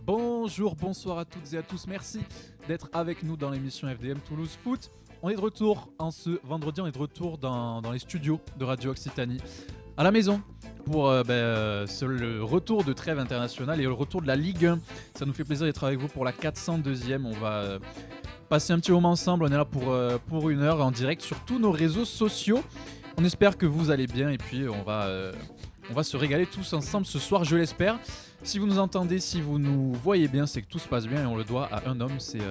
Bonjour, bonsoir à toutes et à tous, merci d'être avec nous dans l'émission FDM Toulouse Foot. On est de retour en ce vendredi, on est de retour dans les studios de Radio Occitanie, à la maison, pour le retour de trêve internationale et le retour de la Ligue 1. Ça nous fait plaisir d'être avec vous pour la 402e, on va passer un petit moment ensemble, on est là pour une heure en direct sur tous nos réseaux sociaux. On espère que vous allez bien et puis on va se régaler tous ensemble ce soir, je l'espère. Si vous nous entendez, si vous nous voyez bien, c'est que tout se passe bien et on le doit à un homme, c'est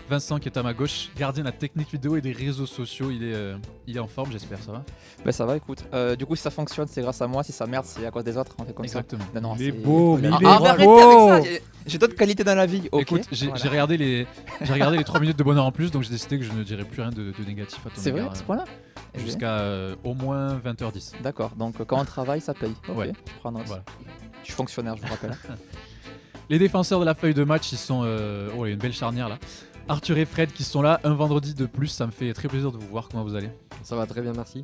Vincent qui est à ma gauche, gardien de la technique vidéo et des réseaux sociaux. Il est en forme, j'espère, ça va? Bah ça va, écoute. Du coup, si ça fonctionne, c'est grâce à moi. Si ça merde, c'est à cause des autres. On fait comme Exactement. ça. Non, il est beau, mais il est beau. J'ai d'autres qualités dans la vie. Okay. Écoute, j'ai regardé les 3 minutes de bonheur en plus, donc j'ai décidé que je ne dirais plus rien de négatif à ton égard. C'est vrai, à ce point-là? Jusqu'à au moins 20h10. D'accord, donc quand on travaille, ça paye. Okay. Ouais. Je prends note. Voilà. Je suis fonctionnaire, je vous rappelle. Les défenseurs de la feuille de match, ils sont... il y a une belle charnière là. Arthur et Fred qui sont là un vendredi de plus, ça me fait très plaisir de vous voir. Comment vous allez? Ça va très bien, merci.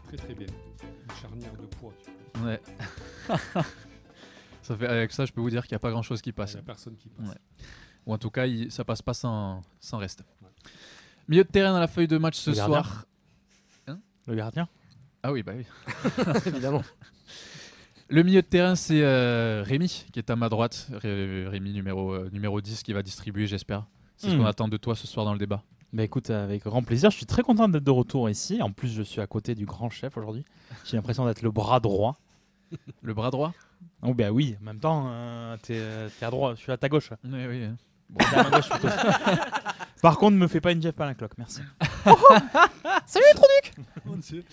Très très bien. Une charnière de poids. Ouais. Avec ça, je peux vous dire qu'il n'y a pas grand chose qui passe. Il n'y a personne qui passe. Ouais. Ou en tout cas, ça passe pas sans reste. Ouais. Milieu de terrain dans la feuille de match ce soir. Le gardien? Ah oui, bah oui. Évidemment. Le milieu de terrain, c'est Rémi qui est à ma droite. Rémi numéro 10 qui va distribuer, j'espère. C'est ce qu'on attend de toi ce soir dans le débat. Bah écoute, avec grand plaisir. Je suis très content d'être de retour ici. En plus, je suis à côté du grand chef aujourd'hui. J'ai l'impression d'être le bras droit. Le bras droit? Oh bah oui, en même temps, t'es à droite, je suis à ta gauche. Oui, oui. Bon, t'es à ma gauche plutôt. Par contre, ne me fais pas une Jeff Palancloc, merci. Salut les Troducs. Mon Dieu.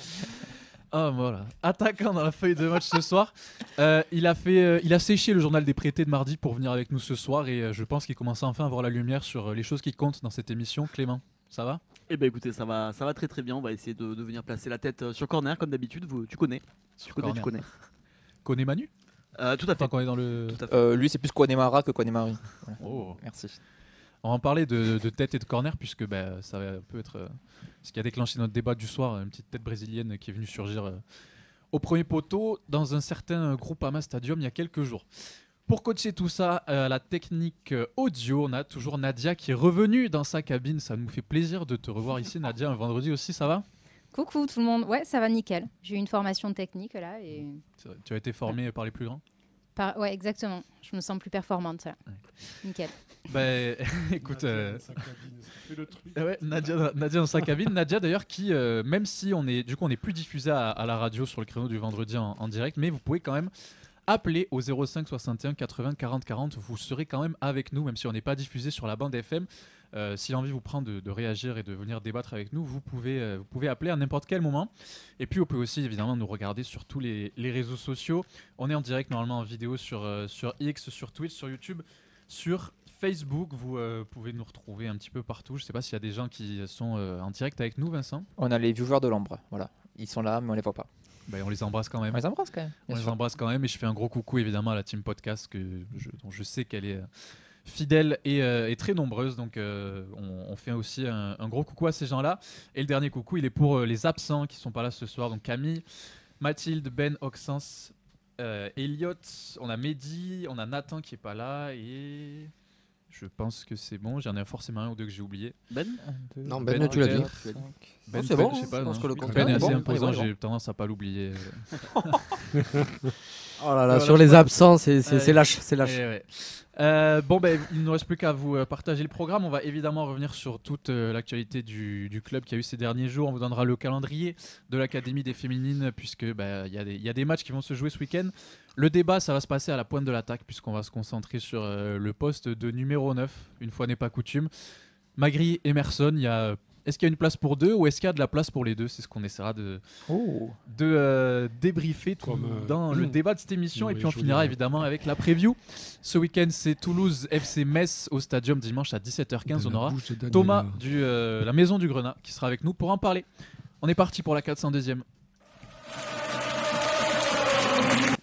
Ah voilà, attaquant dans la feuille de match ce soir. Il a séché le journal des prêtés de mardi pour venir avec nous ce soir et je pense qu'il commence enfin à voir la lumière sur les choses qui comptent dans cette émission. Clément, ça va? Eh ben écoutez, ça va très très bien. On va essayer de venir placer la tête sur corner comme d'habitude. Tu connais. Tu connais. Connais Manu? Tout à fait. Enfin, qu'on est dans le... Lui, c'est plus Konemara que Konemari. Voilà. Oh. Merci. On va en parler de tête et de corner puisque ça va peut être ce qui a déclenché notre débat du soir, une petite tête brésilienne qui est venue surgir au premier poteau dans un certain Groupama Stadium il y a quelques jours. Pour coacher tout ça, la technique audio, on a toujours Nadia qui est revenue dans sa cabine. Ça nous fait plaisir de te revoir ici, Nadia, un vendredi aussi, ça va? Coucou tout le monde, ouais ça va nickel. J'ai eu une formation technique là et... Tu as été formée par les plus grands? Ouais, exactement. Je me sens plus performante. Ça. Ouais. Nickel. Écoute, Nadia Nadia dans sa cabine. Nadia d'ailleurs qui, même si on est plus diffusé à la radio sur le créneau du vendredi en direct, mais vous pouvez quand même appeler au 05 61 80 40 40. Vous serez quand même avec nous, même si on n'est pas diffusé sur la bande FM. Si l'envie vous prend de réagir et de venir débattre avec nous, vous pouvez appeler à n'importe quel moment. Et puis, vous pouvez aussi évidemment nous regarder sur tous les réseaux sociaux. On est en direct normalement en vidéo sur X, sur Twitch, sur YouTube, sur Facebook. Vous pouvez nous retrouver un petit peu partout. Je ne sais pas s'il y a des gens qui sont en direct avec nous, Vincent. On a les viewers de l'ombre. Voilà. Ils sont là, mais on les voit pas. On les embrasse quand même. On les embrasse quand même. On les embrasse quand même. Et je fais un gros coucou évidemment à la team podcast dont je sais qu'elle est... fidèle et très nombreuse, donc on fait aussi un gros coucou à ces gens-là. Et le dernier coucou, il est pour les absents qui sont pas là ce soir, donc Camille, Mathilde, Ben, Oxens, Elliot, on a Mehdi, on a Nathan qui est pas là et je pense que c'est bon. J'en ai forcément un ou deux que j'ai oublié. Ben? Non, Ben tu l'as dit. Ben, c'est bon, je sais pas. Ben est assez bon, imposant, bon. j'ai tendance à pas l'oublier. Oh là là, sur les absents, c'est lâche, c'est lâche. Ouais. Il ne nous reste plus qu'à vous partager le programme. On va évidemment revenir sur toute l'actualité du club qui a eu ces derniers jours. On vous donnera le calendrier de l'Académie des Féminines puisque y a des matchs qui vont se jouer ce week-end. Le débat, ça va se passer à la pointe de l'attaque puisqu'on va se concentrer sur le poste de numéro 9, une fois n'est pas coutume. Magri, Emerson, est-ce qu'il y a une place pour deux ou est-ce qu'il y a de la place pour les deux? C'est ce qu'on essaiera de débriefer dans le débat de cette émission. Et puis on finira évidemment avec la preview. Ce week-end, c'est Toulouse FC Metz au Stadium dimanche à 17h15. On aura Thomas de la Maison du Grenat qui sera avec nous pour en parler. On est parti pour la 402e.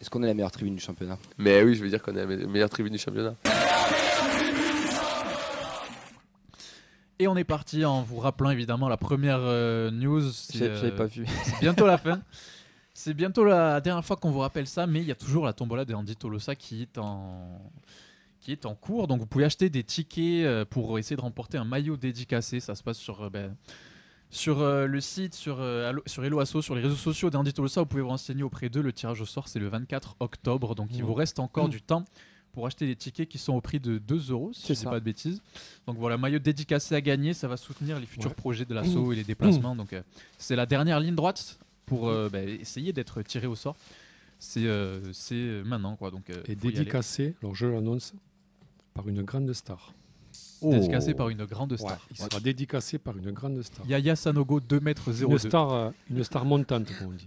Est-ce qu'on est la meilleure tribune du championnat? Mais oui, je veux dire qu'on est la meilleure tribune du championnat. Et on est parti en vous rappelant évidemment la première news. J'avais pas vu. C'est bientôt la fin. C'est bientôt la dernière fois qu'on vous rappelle ça, mais il y a toujours la tombola de Andy Tolosa qui est en cours. Donc vous pouvez acheter des tickets pour essayer de remporter un maillot dédicacé. Ça se passe sur le site, sur Hello Asso, sur les réseaux sociaux d'Andy Tolosa. Vous pouvez vous renseigner auprès d'eux. Le tirage au sort, c'est le 24 octobre. Donc il vous reste encore du temps pour acheter des tickets qui sont au prix de 2 €, si je ne dis pas de bêtises. Donc voilà, maillot dédicacé à gagner. Ça va soutenir les futurs projets de l'asso et les déplacements. Donc c'est la dernière ligne droite pour essayer d'être tiré au sort. C'est maintenant, quoi. Donc, Et dédicacé, alors je l'annonce, par une grande star. Dédicacé par une grande star. Il sera dédicacé par une grande star. Yaya Sanogo, 2,02 m. Une star montante, comme on dit.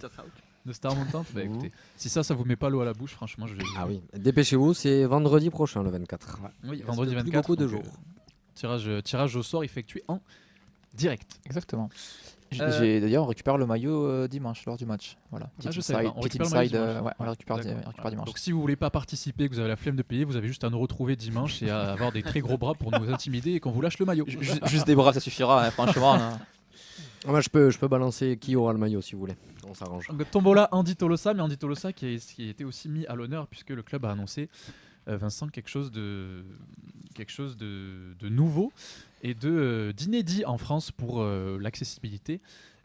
Une star montante. Bah, écoutez, si ça vous met pas l'eau à la bouche, franchement, je vais. Ah oui, dépêchez-vous, c'est vendredi prochain, le 24. Oui, Il vendredi reste plus 24. beaucoup de donc, jours. tirage au sort effectué en direct. Exactement. D'ailleurs, on récupère le maillot dimanche lors du match. Voilà. Je sais pas. On récupère le maillot dimanche. On le récupère Voilà. dimanche. Donc si vous voulez pas participer, que vous avez la flemme de payer, vous avez juste à nous retrouver dimanche et à avoir des très gros bras pour nous intimider et qu'on vous lâche le maillot. Juste des bras, ça suffira, hein, franchement. Hein. Moi, je peux balancer qui aura le maillot si vous voulez. On s'arrange. Donc, tombola Andy Tolosa, mais Andy Tolosa qui a été aussi mis à l'honneur puisque le club a annoncé Vincent quelque chose de nouveau et d'inédit en France pour l'accessibilité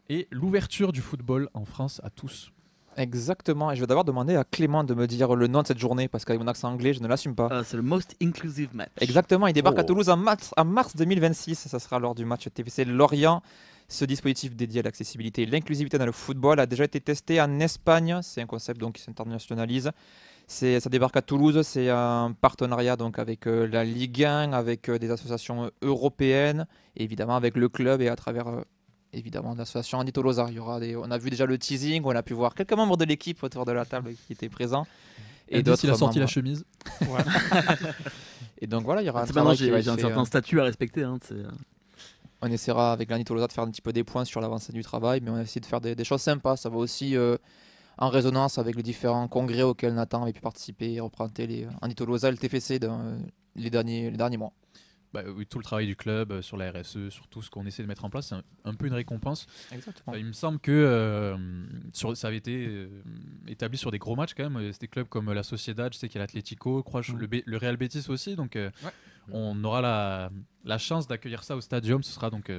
et l'ouverture du football en France à tous. Exactement, et je vais d'abord demander à Clément de me dire le nom de cette journée parce qu'avec mon accent anglais, je ne l'assume pas. C'est le Most Inclusive Match. Exactement, il débarque à Toulouse en mars 2026, ça sera lors du match TFC Lorient. Ce dispositif dédié à l'accessibilité et l'inclusivité dans le football a déjà été testé en Espagne, c'est un concept donc, qui s'internationalise. Ça débarque à Toulouse, c'est un partenariat donc, avec la Ligue 1, avec des associations européennes, et évidemment avec le club et à travers évidemment l'association Andy Tolosa. On a vu déjà le teasing, on a pu voir quelques membres de l'équipe autour de la table qui étaient présents. Et d'autres, il a sorti la chemise. Ouais. Et donc voilà, il y aura un travail travail qui va être fait. J'ai un certain statut à respecter. Hein, on essaiera avec Andy Tolosa de faire un petit peu des points sur l'avancée du travail, mais on va essayer de faire des choses sympas. Ça va aussi en résonance avec les différents congrès auxquels Nathan avait pu participer et représenter les Andy Tolosa et le TFC les derniers mois. Oui, tout le travail du club sur la RSE, sur tout ce qu'on essaie de mettre en place, c'est un peu une récompense. Exactement. Il me semble que ça avait été établi sur des gros matchs quand même. C'était des clubs comme la Sociedad, je sais qu'il y a l'Atlético, le Real Betis aussi. Donc on aura la chance d'accueillir ça au Stadium. Ce sera donc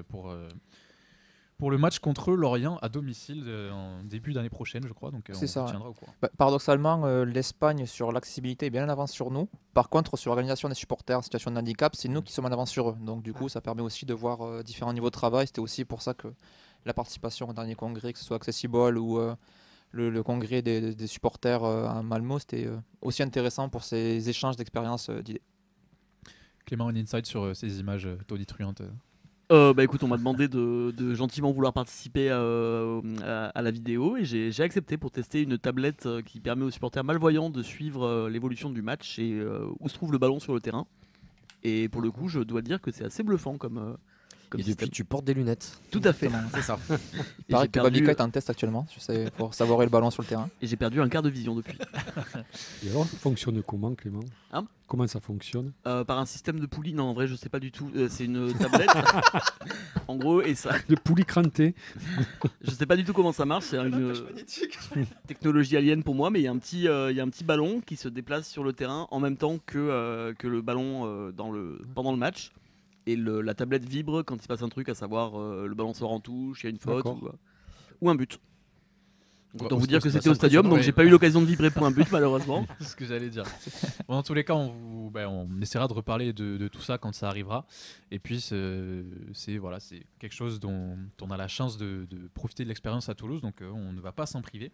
pour le match contre Lorient à domicile en début d'année prochaine, je crois. Donc c'est ça. Tiendra au courant. Paradoxalement, l'Espagne sur l'accessibilité est bien en avance sur nous. Par contre, sur l'organisation des supporters en situation de handicap, c'est nous qui sommes en avance sur eux. Donc du coup, ça permet aussi de voir différents niveaux de travail. C'était aussi pour ça que la participation au dernier congrès, que ce soit Accessible ou le congrès des supporters à Malmö, c'était aussi intéressant pour ces échanges d'expériences d'idées. Clément, un insight sur ces images tonitruantes. Écoute, on m'a demandé de gentiment vouloir participer à la vidéo et j'ai accepté pour tester une tablette qui permet aux supporters malvoyants de suivre l'évolution du match et où se trouve le ballon sur le terrain. Et pour le coup, je dois dire que c'est assez bluffant comme et depuis, tu portes des lunettes. Tout à fait. C'est ça. Il paraît que Babica est en test actuellement pour savourer le ballon sur le terrain. Et j'ai perdu un quart de vision depuis. Et alors, ça fonctionne comment, Clément? Comment ça fonctionne? Par un système de poulie. Non, en vrai, je sais pas du tout. C'est une tablette. En gros, et ça. De poulie crantée. Je sais pas du tout comment ça marche. C'est une technologie alien pour moi, mais il y a un petit ballon qui se déplace sur le terrain en même temps que le ballon pendant le match. Et la tablette vibre quand il se passe un truc, à savoir le ballon sort en touche, il y a une faute ou un but. Autant vous dire que c'était au Stadium, donc j'ai pas eu l'occasion de vibrer pour un but malheureusement. C'est ce que j'allais dire. Bon, dans tous les cas, on essaiera de reparler de tout ça quand ça arrivera. Et puis c'est quelque chose dont on a la chance de profiter de l'expérience à Toulouse, donc on ne va pas s'en priver.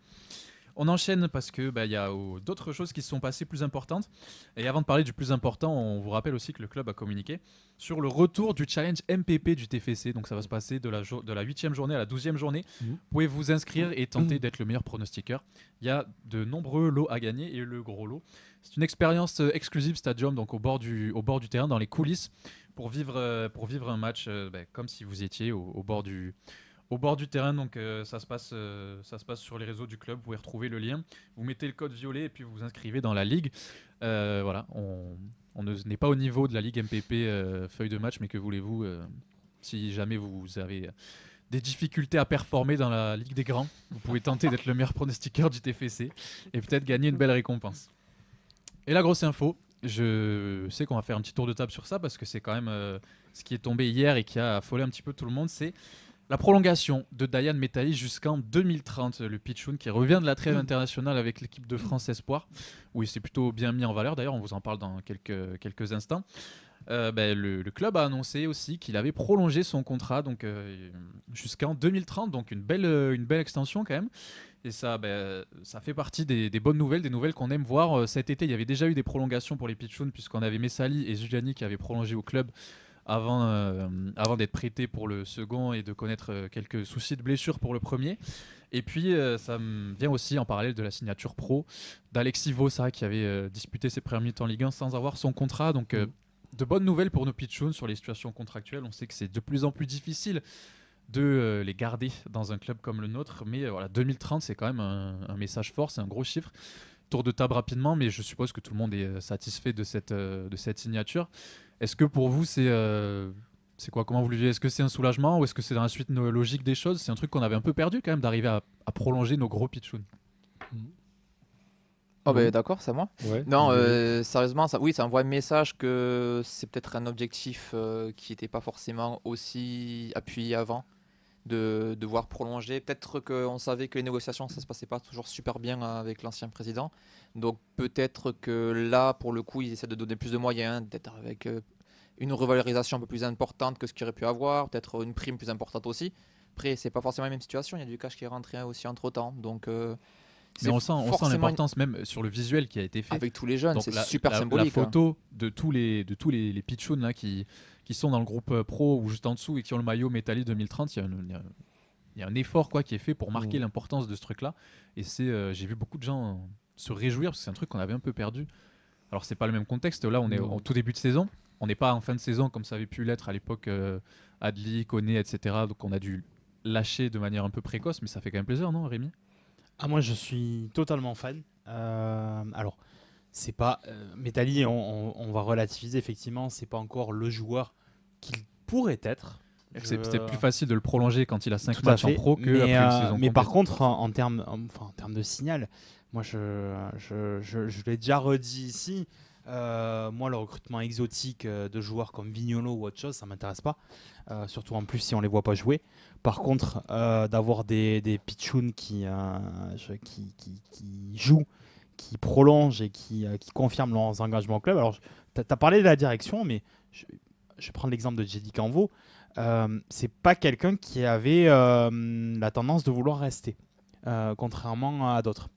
On enchaîne parce que y a d'autres choses qui se sont passées plus importantes. Et avant de parler du plus important, on vous rappelle aussi que le club a communiqué sur le retour du challenge MPP du TFC. Donc ça va se passer de la 8e journée à la 12e journée. Vous pouvez vous inscrire et tenter d'être le meilleur pronostiqueur. Il y a de nombreux lots à gagner et le gros lot, c'est une expérience exclusive Stadium, donc au bord du terrain, dans les coulisses, pour vivre un match comme si vous étiez au bord du terrain. Donc ça se passe sur les réseaux du club. Vous pouvez retrouver le lien. Vous mettez le code violet et puis vous vous inscrivez dans la ligue. Voilà, on n'est pas au niveau de la ligue MPP feuille de match, mais que voulez-vous Si jamais vous avez des difficultés à performer dans la Ligue des Grands, vous pouvez tenter d'être le meilleur pronostiqueur du TFC et peut-être gagner une belle récompense. Et la grosse info, je sais qu'on va faire un petit tour de table sur ça parce que c'est quand même ce qui est tombé hier et qui a affolé un petit peu tout le monde, c'est la prolongation de Dayan Metali jusqu'en 2030, le pitchoun qui revient de la trêve internationale avec l'équipe de France Espoir, où il s'est plutôt bien mis en valeur. D'ailleurs, on vous en parle dans quelques instants. Le club a annoncé aussi qu'il avait prolongé son contrat donc, jusqu'en 2030, donc une belle extension quand même. Et ça fait partie des bonnes nouvelles, des nouvelles qu'on aime voir. Cet été, il y avait déjà eu des prolongations pour les pitchouns, puisqu'on avait Messali et Zuliani qui avaient prolongé au club avant d'être prêtés pour le second et de connaître quelques soucis de blessure pour le premier. Et puis ça me vient aussi en parallèle de la signature pro d'Alexis Vossa qui avait disputé ses premières minutes en Ligue 1 sans avoir son contrat. Donc de bonnes nouvelles pour nos pitchouns sur les situations contractuelles. On sait que c'est de plus en plus difficile de les garder dans un club comme le nôtre. Mais voilà, 2030, c'est quand même un message fort, c'est un gros chiffre. Tour de table rapidement, mais je suppose que tout le monde est satisfait de cette signature. Est-ce que pour vous, c'est quoi, comment vous le vivez ? Est-ce que c'est un soulagement ou est-ce que c'est dans la suite logique des choses ? C'est un truc qu'on avait un peu perdu quand même, d'arriver à prolonger nos gros pitchouns. Oh d'accord, c'est à moi. Ouais. Non, sérieusement, ça envoie un message que c'est peut-être un objectif qui n'était pas forcément aussi appuyé avant, de devoir prolonger. Peut-être qu'on savait que les négociations, ça ne se passait pas toujours super bien avec l'ancien président. Donc peut-être que là, pour le coup, ils essaient de donner plus de moyens, peut-être avec une revalorisation un peu plus importante que ce qu'il aurait pu avoir, peut-être une prime plus importante aussi. Après, c'est pas forcément la même situation, il y a du cash qui est rentré aussi entre-temps. Donc mais on sent l'importance même sur le visuel qui a été fait. Avec tous les jeunes, donc c'est super symbolique. La photo de tous les pitchouns là, qui sont dans le groupe pro ou juste en dessous et qui ont le maillot Metali 2030, il y a un effort quoi, qui est fait pour marquer l'importance de ce truc-là. Et j'ai vu beaucoup de gens se réjouir parce que c'est un truc qu'on avait un peu perdu. Alors c'est pas le même contexte, là on est au tout début de saison, on n'est pas en fin de saison comme ça avait pu l'être à l'époque Adli, Koné, etc. Donc on a dû lâcher de manière un peu précoce, mais ça fait quand même plaisir, non Rémi ? Moi je suis totalement fan. Alors c'est pas Metali, on va relativiser effectivement, c'est pas encore le joueur qu'il pourrait être. C'est peut-être plus facile de le prolonger quand il a 5 matchs en pro qu'après une saison complète. Mais par contre en termes de signal, moi je l'ai déjà redit ici, moi le recrutement exotique de joueurs comme Vignolo ou autre chose, ça m'intéresse pas, surtout en plus si on les voit pas jouer. Par contre d'avoir des pitchouns qui jouent, qui prolongent et qui confirment leurs engagements au club. Alors tu as parlé de la direction, mais je vais prendre l'exemple de Jedi Canvo. C'est pas quelqu'un qui avait la tendance de vouloir rester, contrairement à d'autres.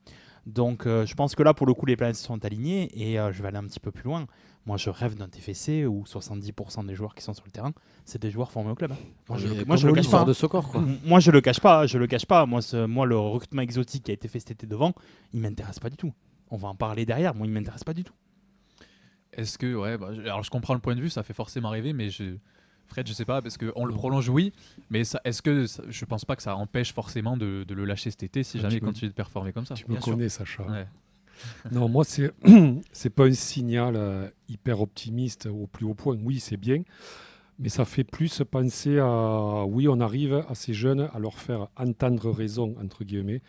Donc je pense que là pour le coup les planètes sont alignées et je vais aller un petit peu plus loin. Moi je rêve d'un TFC où 70% des joueurs qui sont sur le terrain c'est des joueurs formés au club. Moi je le cache pas. De Socor, quoi. Moi je le cache pas. Moi le recrutement exotique qui a été fait cet été devant, il m'intéresse pas du tout. On va en parler derrière. Moi il m'intéresse pas du tout. Est-ce que alors je comprends le point de vue, ça fait forcément rêver, mais Fred, je sais pas, parce qu'on le prolonge, oui, mais je pense pas que ça empêche forcément de le lâcher cet été si jamais il continue de performer comme ça. Tu me connais, Sacha. Ouais. Non, moi, c'est pas un signal hyper optimiste au plus haut point. Oui, c'est bien, mais ça fait plus penser à... Oui, on arrive à ces jeunes à leur faire entendre raison, entre guillemets,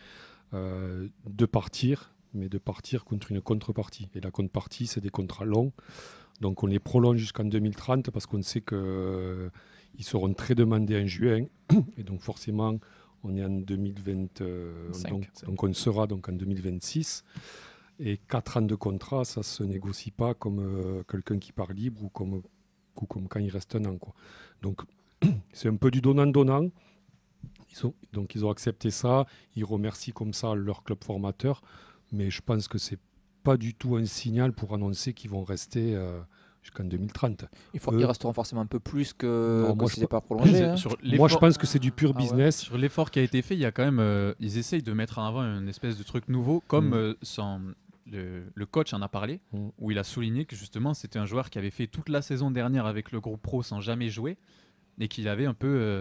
de partir, mais de partir contre une contrepartie. Et la contrepartie, c'est des contrats longs. Donc on les prolonge jusqu'en 2030 parce qu'on sait qu'ils seront très demandés en juin. Et donc forcément, on est en 2025. Donc on sera donc en 2026. Et 4 ans de contrat, ça ne se négocie pas comme quelqu'un qui part libre ou comme quand il reste un an, quoi. Donc c'est un peu du donnant-donnant. Donc ils ont accepté ça. Ils remercient comme ça leur club formateur. Mais je pense que c'est pas du tout un signal pour annoncer qu'ils vont rester jusqu'en 2030. Ils resteront forcément un peu plus que si c'est pas prolongé. Moi, je pense que c'est du pur business. Sur l'effort qui a été fait, il y a quand même, ils essayent de mettre en avant une espèce de truc nouveau, comme le coach en a parlé, où il a souligné que justement c'était un joueur qui avait fait toute la saison dernière avec le groupe pro sans jamais jouer, et qu'il avait un peu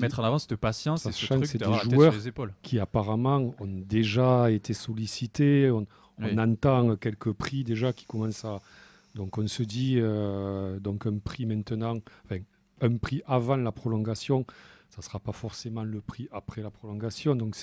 mettre en avant cette patience et ce truc d'avoir la tête sur les épaules. Qui apparemment ont déjà été sollicités. On entend quelques prix déjà qui commencent à... Donc on se dit, donc un prix maintenant, enfin, un prix avant la prolongation, ça ne sera pas forcément le prix après la prolongation. Donc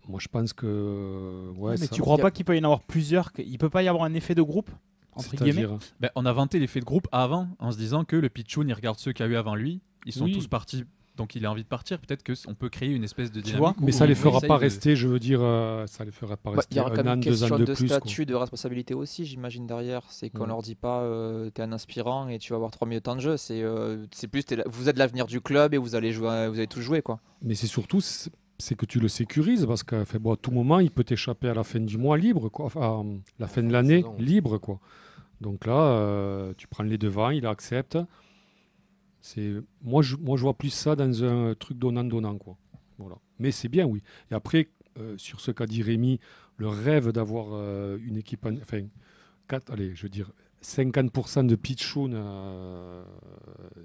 moi je pense que... mais tu crois pas qu'il peut y en avoir plusieurs, qu'il peut pas y avoir un effet de groupe entre guillemets? On a vanté l'effet de groupe avant en se disant que le Pichoun il regarde ceux qu'il y a eu avant lui, ils sont tous partis. Donc il a envie de partir, peut-être qu'on peut créer une espèce de dynamique. Mais ça ne les fera pas rester, je veux dire, ça les fera pas rester il y aura quand même un an, une 2 ans question de de plus. statut, de responsabilité aussi, j'imagine, derrière. C'est qu'on leur dit pas t'es un aspirant et tu vas avoir 3 minutes de temps de jeu. C'est plus vous êtes l'avenir du club et vous allez tous jouer, quoi. Mais c'est surtout c'est que tu le sécurises parce qu'à à tout moment, il peut t'échapper à la fin du mois libre, quoi. Enfin, la fin de l'année libre, quoi. Donc là, tu prends les devants, il accepte. Moi, je vois plus ça dans un truc donnant-donnant, quoi. Voilà. Mais c'est bien, oui. Et après, sur ce qu'a dit Rémi, le rêve d'avoir une équipe... Enfin, 50% de pitchoun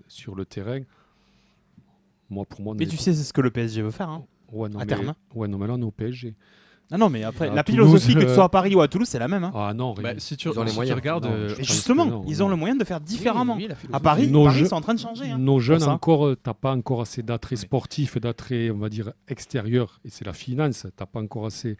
sur le terrain, pour moi... Mais tu sais, c'est ce que le PSG veut faire, hein, à terme. Ouais, non, mais là, on est au PSG. Non, mais après, la Toulouse, philosophie, que tu sois à Paris ou à Toulouse, c'est la même. Hein. Ah non, si tu ils ont les moyens. regardes, justement, ils ont le moyen de faire différemment. Oui, à Paris, ils sont en train de changer. Hein, nos jeunes, encore, t'as pas encore assez d'attrait sportif, d'attrait, on va dire, extérieur, et c'est la finance, t'as pas encore assez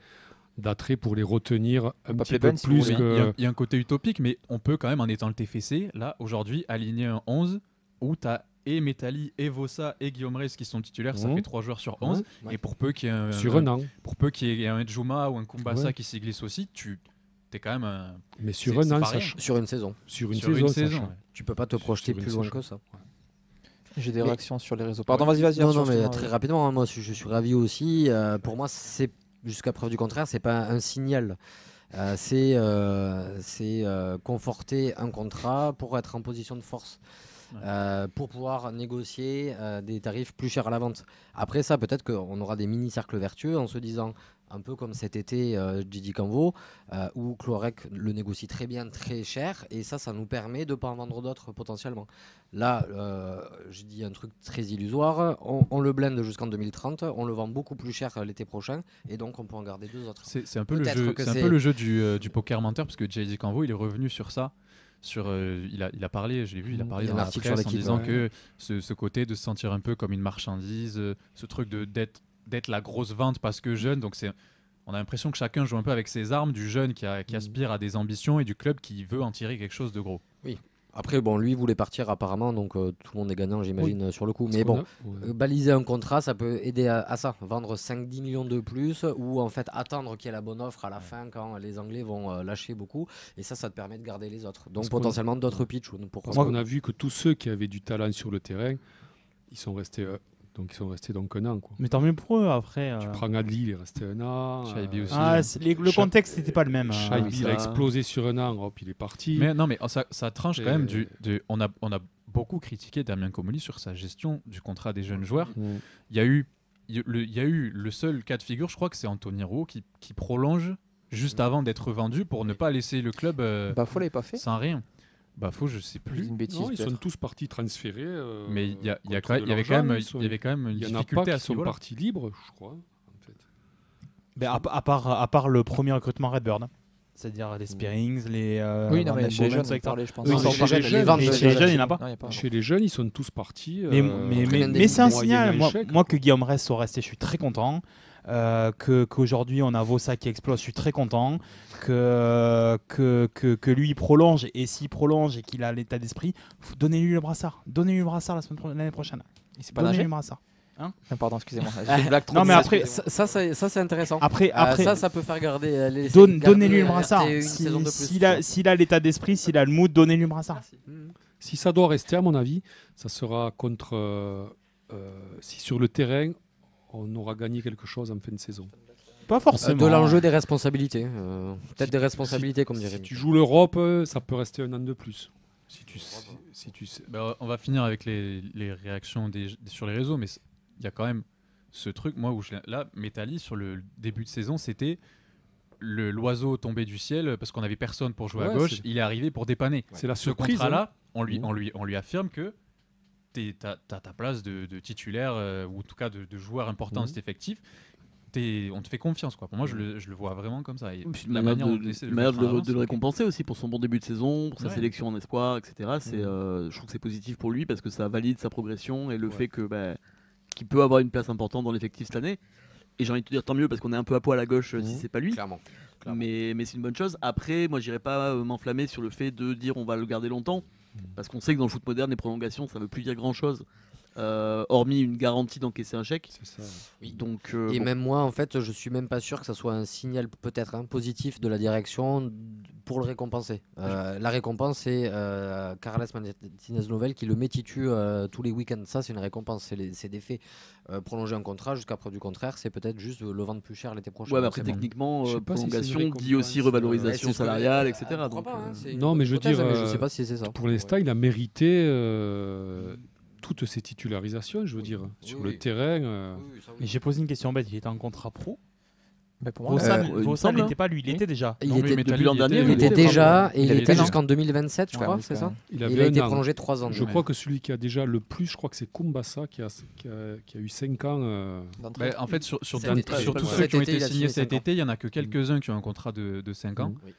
d'attrait pour les retenir un petit peu plus. Il y a un côté utopique, mais on peut quand même, en étant le TFC, là, aujourd'hui, aligner un 11 où t'as et Métali, et Vossa, et Guillaume Reis qui sont titulaires, ça fait 3 joueurs sur 11. Et pour peu qu'il y ait un Djouma ou un Kumbasa qui s'y glisse aussi, t'es quand même mais sur un an, sur une saison. Sur une saison. Tu peux pas te projeter plus loin que ça. J'ai des réactions sur les réseaux. Pardon, vas-y. Non, mais très rapidement, hein, moi je suis ravi aussi. Pour moi, c'est jusqu'à preuve du contraire, c'est pas un signal. C'est conforter un contrat pour être en position de force. Pour pouvoir négocier des tarifs plus chers à la vente. Après ça, peut-être qu'on aura des mini-cercles vertueux en se disant, un peu comme cet été Djidi Canvo, où Clorec le négocie très bien, très cher, et ça nous permet de ne pas en vendre d'autres potentiellement. Là, je dis un truc très illusoire, on le blende jusqu'en 2030, on le vend beaucoup plus cher l'été prochain, et donc on peut en garder 2 autres. C'est un peu le jeu du poker menteur, parce que Djidi Canvo, il est revenu sur ça. Il a parlé, je l'ai vu, il a parlé dans la presse en disant que ce côté de se sentir un peu comme une marchandise, ce truc d'être la grosse vente parce que jeune, donc on a l'impression que chacun joue un peu avec ses armes, du jeune qui aspire à des ambitions et du club qui veut en tirer quelque chose de gros. Oui. Après, lui voulait partir apparemment, donc tout le monde est gagnant, j'imagine, sur le coup. Mais baliser un contrat, ça peut aider à ça. Vendre 5-10 millions de plus, ou en fait attendre qu'il y ait la bonne offre à la fin quand les Anglais vont lâcher beaucoup. Et ça te permet de garder les autres. Donc potentiellement d'autres pitchs. Parce qu'on a vu que tous ceux qui avaient du talent sur le terrain, ils sont restés donc un an, quoi. Mais tant mieux pour eux après. Tu prends Adli, il est resté un an. Shaibi aussi. Le contexte n'était pas le même. Shaibi, il a explosé sur un an, hop, il est parti. Mais non, mais ça tranche quand même on a beaucoup critiqué Damien Comolli sur sa gestion du contrat des jeunes joueurs. Il y a eu le seul cas de figure, je crois que c'est Anthony Rouault qui prolonge juste avant d'être vendu pour ne pas laisser le club Bafo l'avait pas fait sans rien. Bafo, je sais plus. Une bêtise, non, ils sont tous partis transférés. Mais il y avait quand même une difficulté à ce niveau-là. Ils sont partis libres, je crois. En fait. À part le premier recrutement Redbird, c'est-à-dire les Spearings, les. Oui, non, mais chez les jeunes, ça parler, je pense. Chez les jeunes, il n'y en a pas. Chez les jeunes, ils sont tous partis. Mais c'est un signal. Moi, que Guillaume Reis soit resté, je suis très content. Qu'aujourd'hui on a Vossa qui explose, je suis très content que lui il prolonge, et s'il prolonge et qu'il a l'état d'esprit, donnez-lui le brassard l'année prochaine. C'est pas donnez-lui le brassard. Pardon, excusez-moi. Non mais après ça c'est intéressant. Après ça peut faire garder les donnez-lui le brassard. S'il a l'état d'esprit, s'il a le mood, donnez-lui le brassard. Si ça doit rester, à mon avis, ça sera contre si sur le terrain on aura gagné quelque chose en fin de saison. Pas forcément. De l'enjeu des responsabilités. Peut-être des responsabilités, comme dirait. Si tu joues l'Europe, ça peut rester un an de plus. Si tu sais. On va finir avec les réactions sur les réseaux, mais il y a quand même ce truc, moi, où là, Métali, sur le début de saison, c'était l'oiseau tombé du ciel, parce qu'on n'avait personne pour jouer à gauche, il est arrivé pour dépanner. C'est la surprise. Ce contrat-là, on lui affirme que t'as ta place de titulaire, ou en tout cas de joueur important de cet effectif. on te fait confiance, quoi. Pour moi, je le vois vraiment comme ça. Et Puis la manière dont on essaie de le mettre en avant, de le récompenser aussi pour son bon début de saison, pour sa Ouais. sélection en espoir, etc. Je trouve que c'est positif pour lui parce que ça valide sa progression et le fait que qu'il peut avoir une place importante dans l'effectif cette année. Et j'ai envie de te dire tant mieux parce qu'on est un peu à poil à gauche si c'est pas lui. Clairement. Mais c'est une bonne chose. Après, moi, j'irai pas m'enflammer sur le fait de dire on va le garder longtemps parce qu'on sait que dans le foot moderne, les prolongations, ça veut plus dire grand chose. Hormis une garantie d'encaisser un chèque. C'est ça. Oui. Donc, Et bon. même moi, en fait, je suis même pas sûr que ça soit un signal peut-être positif de la direction pour le récompenser. La récompense, c'est Carles Martínez Novel qui le met titu tous les week-ends. Ça, c'est une récompense. C'est des faits. Prolonger un contrat jusqu'à preuve du contraire, c'est peut-être juste le vendre plus cher l'été prochain. Ouais, mais après, C'est bon. techniquement, Je sais pas si c'est une prolongation dit récompense, aussi revalorisation Ouais, c'est ce que- salariale, etc. pourquoi Donc, pas, hein, c'est une Non, mais je veux hypothèse, dire, mais je sais pas si c'est ça. Pour l'instant, il a mérité toutes ces titularisations, je veux dire, sur Oui, le oui. terrain. Mais j'ai posé une question bête. Il était en contrat pro. Mais pour moi, Vossa, il me Vossa semble, n'était pas lui. Il Oui. était déjà. Il Non, était, lui, Métalli, depuis l'an dernier, il oui, était il déjà, et il il avait était un an. jusqu'en 2027, je Ouais, crois, donc, c'est ça Il Et avait il a été un an. prolongé 3 ans. Je ouais. crois que celui qui a déjà le plus, je crois que c'est Kumbasa qui a eu 5 ans. d'entrée. En fait, sur tous ouais. ceux qui ont Cet été, été il a signés signé cet 5 ans. été, il y en a que quelques-uns qui ont un contrat de 5 ans. Oui.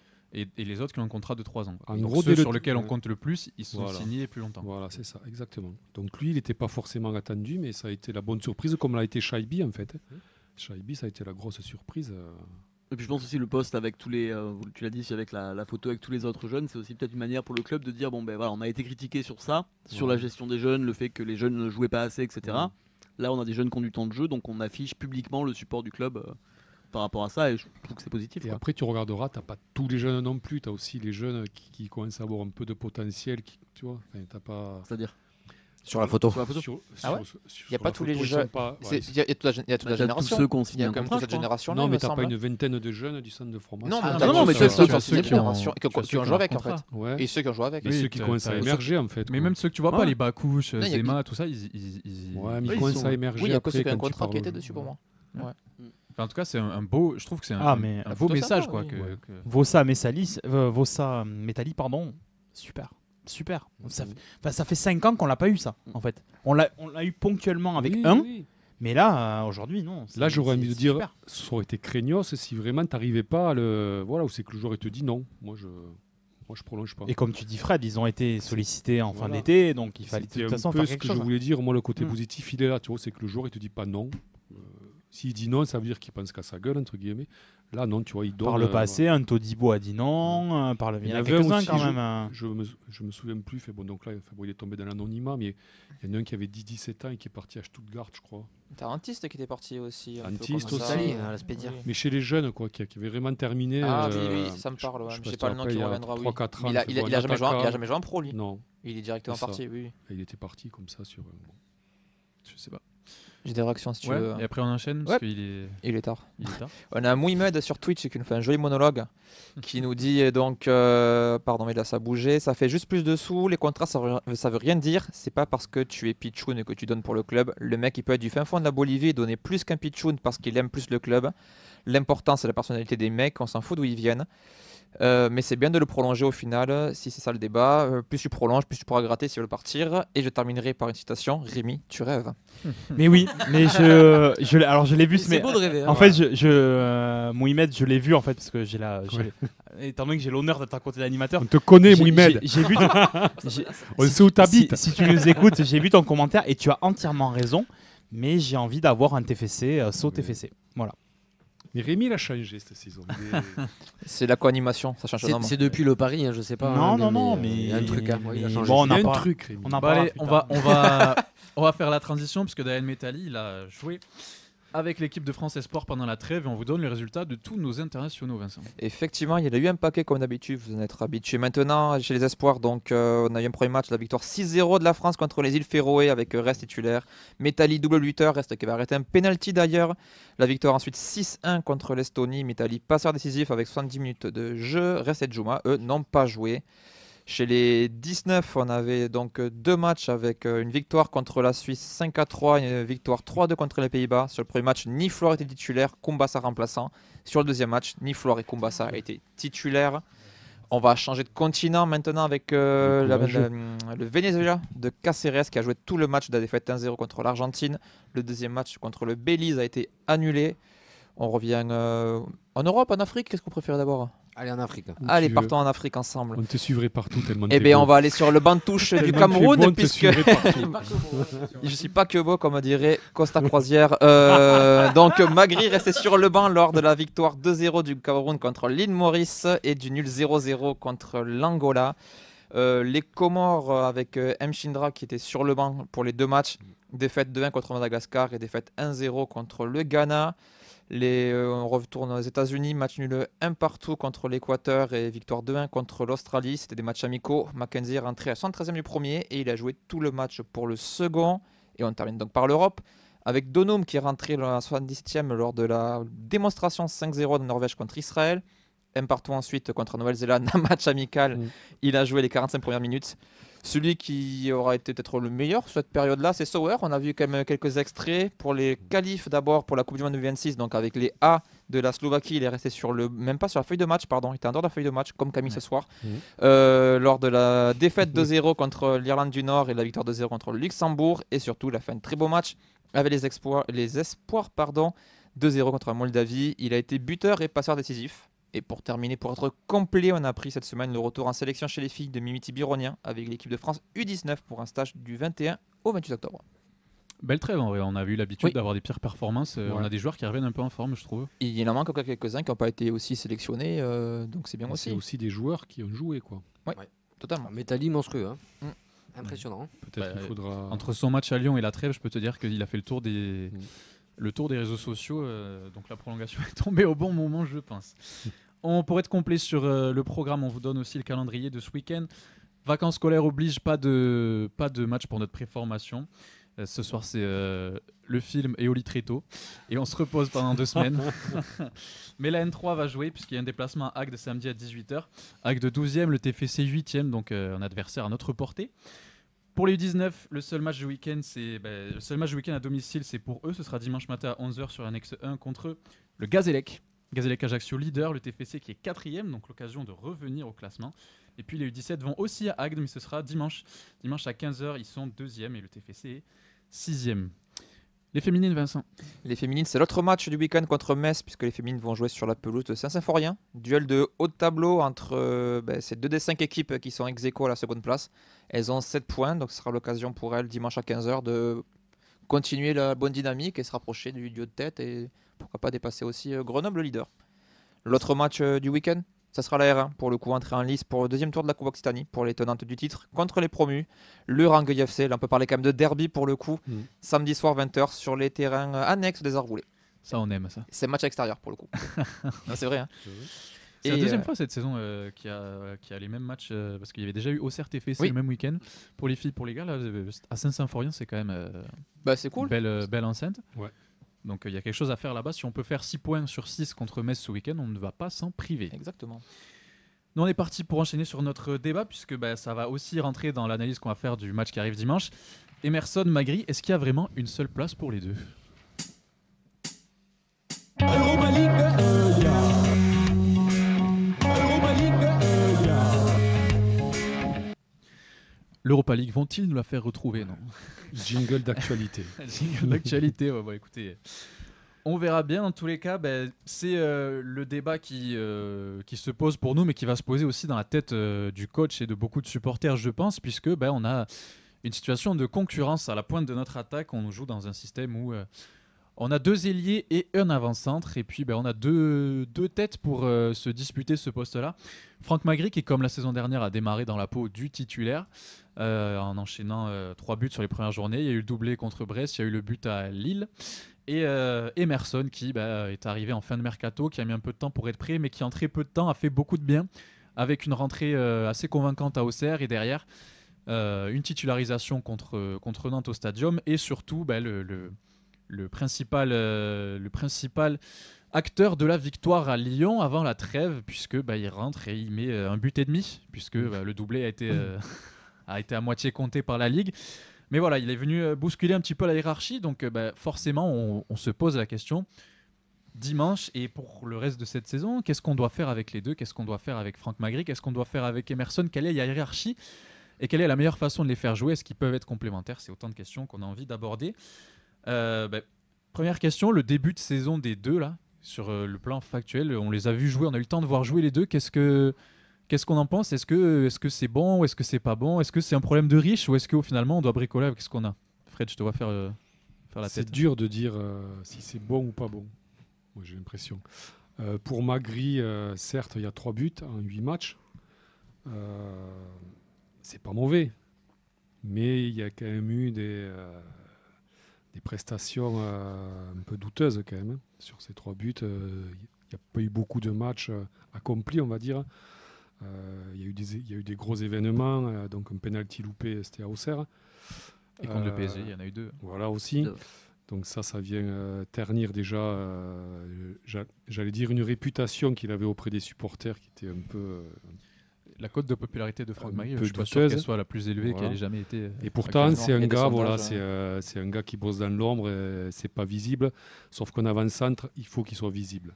Et les autres qui ont un contrat de 3 ans. En Donc gros, ceux dès le- sur lesquels on ouais. compte le plus, ils sont Voilà. signés plus longtemps. Voilà, c'est ça, exactement. Donc lui, il n'était pas forcément attendu, mais ça a été la bonne surprise, comme l'a été Shaibi en fait. Shaibi, ça a été la grosse surprise. Et puis je pense aussi le poste avec tous les, tu l'as dit, avec la photo avec tous les autres jeunes, c'est aussi peut-être une manière pour le club de dire bon ben voilà, on a été critiqué sur ça, sur la gestion des jeunes, le fait que les jeunes ne jouaient pas assez, etc. Là, on a des jeunes qui ont du temps de jeu, donc on affiche publiquement le support du club par rapport à ça, et je trouve que c'est positif. Et Quoi. après, tu regarderas, tu n'as pas tous les jeunes non plus, tu as aussi les jeunes qui commencent à avoir un peu de potentiel, tu vois. Enfin, t'as pas... C'est-à-dire Sur la photo. sur la photo. Ah ouais Il y a pas la tous les photo, ils jeunes. sont pas- C'est- ouais, Il y a toute la Bah, t'as génération. tous ceux qui ont Il y signé a un quand même contrat, toute cette je crois. génération. Non, mais tu t'as pas une vingtaine de jeunes du centre de formation. Non, Ah, t'as non, mais ceux ceux qui sont ceux cette qui ont- génération, tu as qui ceux ont qui joué ont avec un en fait. contrat. Ouais. Et ceux qui ont joué avec. Et Oui, ceux qui t'as- commencent à t'as- émerger en fait. Mais quoi. même ceux que tu vois pas, Ouais. les Bakouche, Non, il y a- Zema, tout ça, ils Ouais, mais Ouais, ils ils commencent sont- à émerger Oui, il y a que après ceux qui ont un quand tu contrat qui parles- étaient dessus pour moi. Enfin, en tout cas, c'est un beau. Je trouve que c'est Ah, un mais un la beau photo message, sympa, quoi. oui. que- Vossa Métalli, pardon. Super. Ça fait 5 ans qu'on l'a pas eu ça, en fait. On l'a eu ponctuellement avec Oui, un, oui. mais là, aujourd'hui, non. Là, j'aurais envie de dire, super. ça aurait été craignos si vraiment tu n'arrivais pas à le. Voilà, où c'est que le joueur il te dit non, moi je prolonge pas. Et comme tu dis, Fred, ils ont été sollicités en fin Voilà. d'été, donc il fallait de C'était toute un façon peu faire ce quelque que je chose. voulais dire. Moi, le côté Mm. positif, il est là, tu vois, c'est que le joueur il te dit pas non. S'il dit non, ça veut dire qu'il pense qu'à sa gueule, entre guillemets. Là, non, tu vois, il donne. Par le passé, un Todibo a dit non, il y en a avait quelques-uns aussi, quand même. hein. Je me souviens plus, fait, bon, donc là il est tombé dans l'anonymat, mais il y en a un qui avait 17 ans et qui est parti à Stuttgart, je crois. T'as Antiste qui était parti aussi. un peu Antiste comme ça. aussi. Italie, à la Spedia. Oui. Mais chez les jeunes, quoi, qui avait vraiment terminé. Ah oui, ça me parle, ouais, je sais mais pas j'ai si pas tu le nom te qui rappelles, reviendra. il y a Oui. 3-4 ans. Mais il a tu vois, un jamais joué, il a attaquant. jamais joué en pro, lui. Non, Il est directement C'est ça. parti, oui. il était parti comme ça sur. Je sais pas. J'ai des réactions si tu Ouais, veux. et après on enchaîne Ouais. parce qu'il est, Il est tard. il est tard. On a Mouimed sur Twitch qui nous fait un joli monologue qui nous dit donc pardon mais là ça a bougé, ça fait juste plus de sous, les contrats ça veut rien dire, c'est pas parce que tu es pitchoun que tu donnes pour le club, le mec il peut être du fin fond de la Bolivie et donner plus qu'un pitchoun parce qu'il aime plus le club, l'important c'est la personnalité des mecs, on s'en fout d'où ils viennent. Mais c'est bien de le prolonger au final, si c'est ça le débat. Plus tu prolonges, plus tu pourras gratter s'il veut partir. Et je terminerai par une citation. Rémi, tu rêves. Mais oui, mais alors je l'ai vu, mais C'est beau de rêver. hein. en fait, Mouimed, je l'ai vu en fait parce que étant donné que j'ai l'honneur d'être à côté de l'animateur. On te connaît, j'ai- Mouimed. J'ai vu. j'ai- On sait où t'habites. Si tu nous écoutes, j'ai vu ton commentaire et tu as entièrement raison. Mais j'ai envie d'avoir un TFC, saut TFC. Voilà. Mais Rémi, il a changé cette saison. C'est la co-animation, ça change C'est énormément. c'est depuis le pari, hein, je sais pas. Non, hein, non, mais mais il y a un truc. hein. Ouais, il a mais changé. bon, Il y a un parle- truc, Rémi. on en Bon, parlera allez, plus on tard. va faire la transition puisque Dayan Métalli il a joué avec l'équipe de France Espoir pendant la trêve et on vous donne les résultats de tous nos internationaux, Vincent. Effectivement, il y en a eu un paquet comme d'habitude, vous en êtes habitués maintenant chez les Espoirs. Donc, on a eu un premier match, la victoire 6-0 de la France contre les îles Féroé avec Rest titulaire. Métalli double lutteur, Rest qui va arrêter un penalty d'ailleurs. La victoire ensuite 6-1 contre l'Estonie. Métalli passeur décisif avec 70 minutes de jeu. Rest et Djouma, eux, n'ont pas joué. Chez les 19, on avait donc deux matchs avec une victoire contre la Suisse 5-3 et une victoire 3-2 contre les Pays-Bas. Sur le premier match, Niflor était titulaire, Kumbasa remplaçant. Sur le deuxième match, Niflor et Kumbasa étaient titulaires. On va changer de continent maintenant avec le Venezuela de Cáceres qui a joué tout le match de la défaite 1-0 contre l'Argentine. Le deuxième match contre le Belize a été annulé. On revient en Europe, en Afrique. Qu'est-ce que vous préférez d'abord? Allez en Afrique. Où Allez, tu partons en Afrique ensemble. On te suivrait partout tellement Eh t'es bien, beau. on va aller sur le banc de touche du Tellement Cameroun, t'es bon, on te puisque suivrait partout. je suis pas que beau, comme dirait Costa Croisière. Donc, Magri restait sur le banc lors de la victoire 2-0 du Cameroun contre l'île Maurice et du nul 0-0 contre l'Angola. Les Comores avec Mchindra qui était sur le banc pour les deux matchs. Défaite 2-1 contre Madagascar et défaite 1-0 contre le Ghana. On retourne aux États-Unis, match nul 1 partout contre l'Équateur et victoire 2-1 contre l'Australie. C'était des matchs amicaux. Mackenzie est rentré à 73e du premier et il a joué tout le match pour le second. Et on termine donc par l'Europe avec Donum qui est rentré à 77e lors de la démonstration 5-0 de Norvège contre Israël. 1 partout ensuite contre Nouvelle-Zélande, un match amical. Il a joué les 45 premières minutes. Celui qui aura été peut-être le meilleur sur cette période-là, c'est Sauer. On a vu quand même quelques extraits pour les qualifs d'abord pour la Coupe du Monde 2026. Donc avec les A de la Slovaquie, il est resté même pas sur la feuille de match, pardon. Il était en dehors de la feuille de match, comme Camille ce soir. Lors de la défaite 2-0 contre l'Irlande du Nord et la victoire 2-0 contre le Luxembourg. Et surtout, il a fait un très beau match avec les espoirs 2-0 contre la Moldavie. Il a été buteur et passeur décisif. Et pour terminer, pour être complet, on a pris cette semaine le retour en sélection chez les filles de Mimiti Bironien avec l'équipe de France U19 pour un stage du 21 au 28 octobre. Belle trêve en vrai, on a eu l'habitude Oui. d'avoir des pires performances. On a des joueurs qui reviennent un peu en forme, je trouve. Il en manque encore quelques-uns qui n'ont pas été aussi sélectionnés, donc c'est bien C'est aussi. aussi des joueurs qui ont joué, quoi. Totalement. Métalli monstrueux. Hein. Impressionnant. Peut-être qu'il faudra. Entre son match à Lyon et la trêve, je peux te dire qu'il a fait le tour des réseaux sociaux. Donc la prolongation est tombée au bon moment, je pense. Pour être complet sur le programme, on vous donne aussi le calendrier de ce week-end. Vacances scolaires oblige, pas de match pour notre préformation. Ce soir, c'est le film Eoli Tréto. Et on se repose pendant 2 semaines. Mais la N3 va jouer, puisqu'il y a un déplacement à Agde samedi à 18h. Agde 12e, le TFC 8e, donc un adversaire à notre portée. Pour les U19, le seul match du week-end à domicile, c'est pour eux. Ce sera dimanche matin à 11h sur Annexe 1 contre le Gazélec. Gazélec Ajaccio leader, le TFC qui est 4e, donc l'occasion de revenir au classement. Et puis les U17 vont aussi à Agde, mais ce sera dimanche. Dimanche à 15h, ils sont 2e et le TFC est 6e. Les féminines, Vincent? Les féminines, c'est l'autre match du week-end contre Metz, puisque les féminines vont jouer sur la pelouse de Saint-Symphorien. Duel de haut de tableau entre ces 2 des 5 équipes qui sont ex-aequo à la seconde place. Elles ont 7 points, donc ce sera l'occasion pour elles, dimanche à 15h, de continuer la bonne dynamique et se rapprocher du duo de tête et pourquoi pas dépasser aussi Grenoble leader. L'autre match du week-end, ça sera la R1, pour le coup entrer en lice pour le 2e tour de la Coupe Occitanie, pour les tenantes du titre, contre les promus, le Rangueil FC. Là on peut parler quand même de derby pour le coup, samedi soir 20h sur les terrains annexes des Arts-Roulés. Ça, on aime ça. C'est match extérieur pour le coup. Non, c'est vrai. Hein. C'est la deuxième fois cette saison qu'il y a les mêmes matchs, parce qu'il y avait déjà eu Auxerre TFC le même week-end. Pour les filles, pour les gars, là, à Saint-Symphorien, c'est quand même c'est cool. Belle enceinte. Ouais. Donc il y a quelque chose à faire là-bas. Si on peut faire 6 points sur 6 contre Metz ce week-end, on ne va pas s'en priver. Exactement. Nous, on est parti pour enchaîner sur notre débat, puisque ça va aussi rentrer dans l'analyse qu'on va faire du match qui arrive dimanche. Emerson, Magri, est-ce qu'il y a vraiment une seule place pour les deux? L'Europa League, vont-ils nous la faire retrouver? Non. Jingle d'actualité. Jingle d'actualité, écoutez. On verra bien. Dans tous les cas, c'est le débat qui se pose pour nous, mais qui va se poser aussi dans la tête du coach et de beaucoup de supporters, je pense, puisque on a une situation de concurrence à la pointe de notre attaque. On joue dans un système où on a 2 ailiers et un avant-centre, et puis on a deux têtes pour se disputer ce poste-là. Franck Magri, qui comme la saison dernière a démarré dans la peau du titulaire, en enchaînant 3 buts sur les premières journées. Il y a eu le doublé contre Brest, il y a eu le but à Lille. Et Emerson qui est arrivé en fin de mercato, qui a mis un peu de temps pour être prêt, mais qui en très peu de temps a fait beaucoup de bien, avec une rentrée assez convaincante à Auxerre, et derrière une titularisation contre Nantes au Stadium, et surtout le principal acteur de la victoire à Lyon avant la trêve, puisque il rentre et il met un but et demi, puisque le doublé a été à moitié compté par la Ligue. Mais voilà, il est venu bousculer un petit peu la hiérarchie, donc forcément on se pose la question dimanche et pour le reste de cette saison, qu'est-ce qu'on doit faire avec les deux? Qu'est-ce qu'on doit faire avec Franck Magri? Qu'est-ce qu'on doit faire avec Emerson? Quelle est la hiérarchie et quelle est la meilleure façon de les faire jouer? Est-ce qu'ils peuvent être complémentaires? C'est autant de questions qu'on a envie d'aborder. Première question, le début de saison des deux là, sur le plan factuel, on les a vus jouer, on a eu le temps de voir jouer les deux. Qu'est-ce qu'on en pense? Est-ce que c'est bon ou est-ce que c'est pas bon? Est-ce que c'est un problème de riche ou est-ce qu'au finalement on doit bricoler avec ce qu'on a? Fred, je te vois faire la tête. C'est dur de dire si c'est bon ou pas bon. Moi, j'ai l'impression. Pour Magri, certes, il y a 3 buts en 8 matchs. C'est pas mauvais. Mais il y a quand même eu des prestations un peu douteuses quand même. Sur ces 3 buts, il n'y a pas eu beaucoup de matchs accomplis, on va dire. Il y a eu des gros événements. Donc un penalty loupé, c'était à Auxerre. Et contre le PSG, il y en a eu 2. Voilà aussi. Donc ça vient ternir déjà, j'allais dire, une réputation qu'il avait auprès des supporters qui était un peu... La cote de popularité de Franck Magri, je peu suis pas sûr douteuse. qu'elle soit la plus élevée Voilà. qu'elle ait jamais été. Et pourtant, c'est un Il y a des gars, voilà, sondages, c'est un gars qui bosse dans l'ombre, et c'est pas visible. Sauf qu'un avant-centre, il faut qu'il soit visible.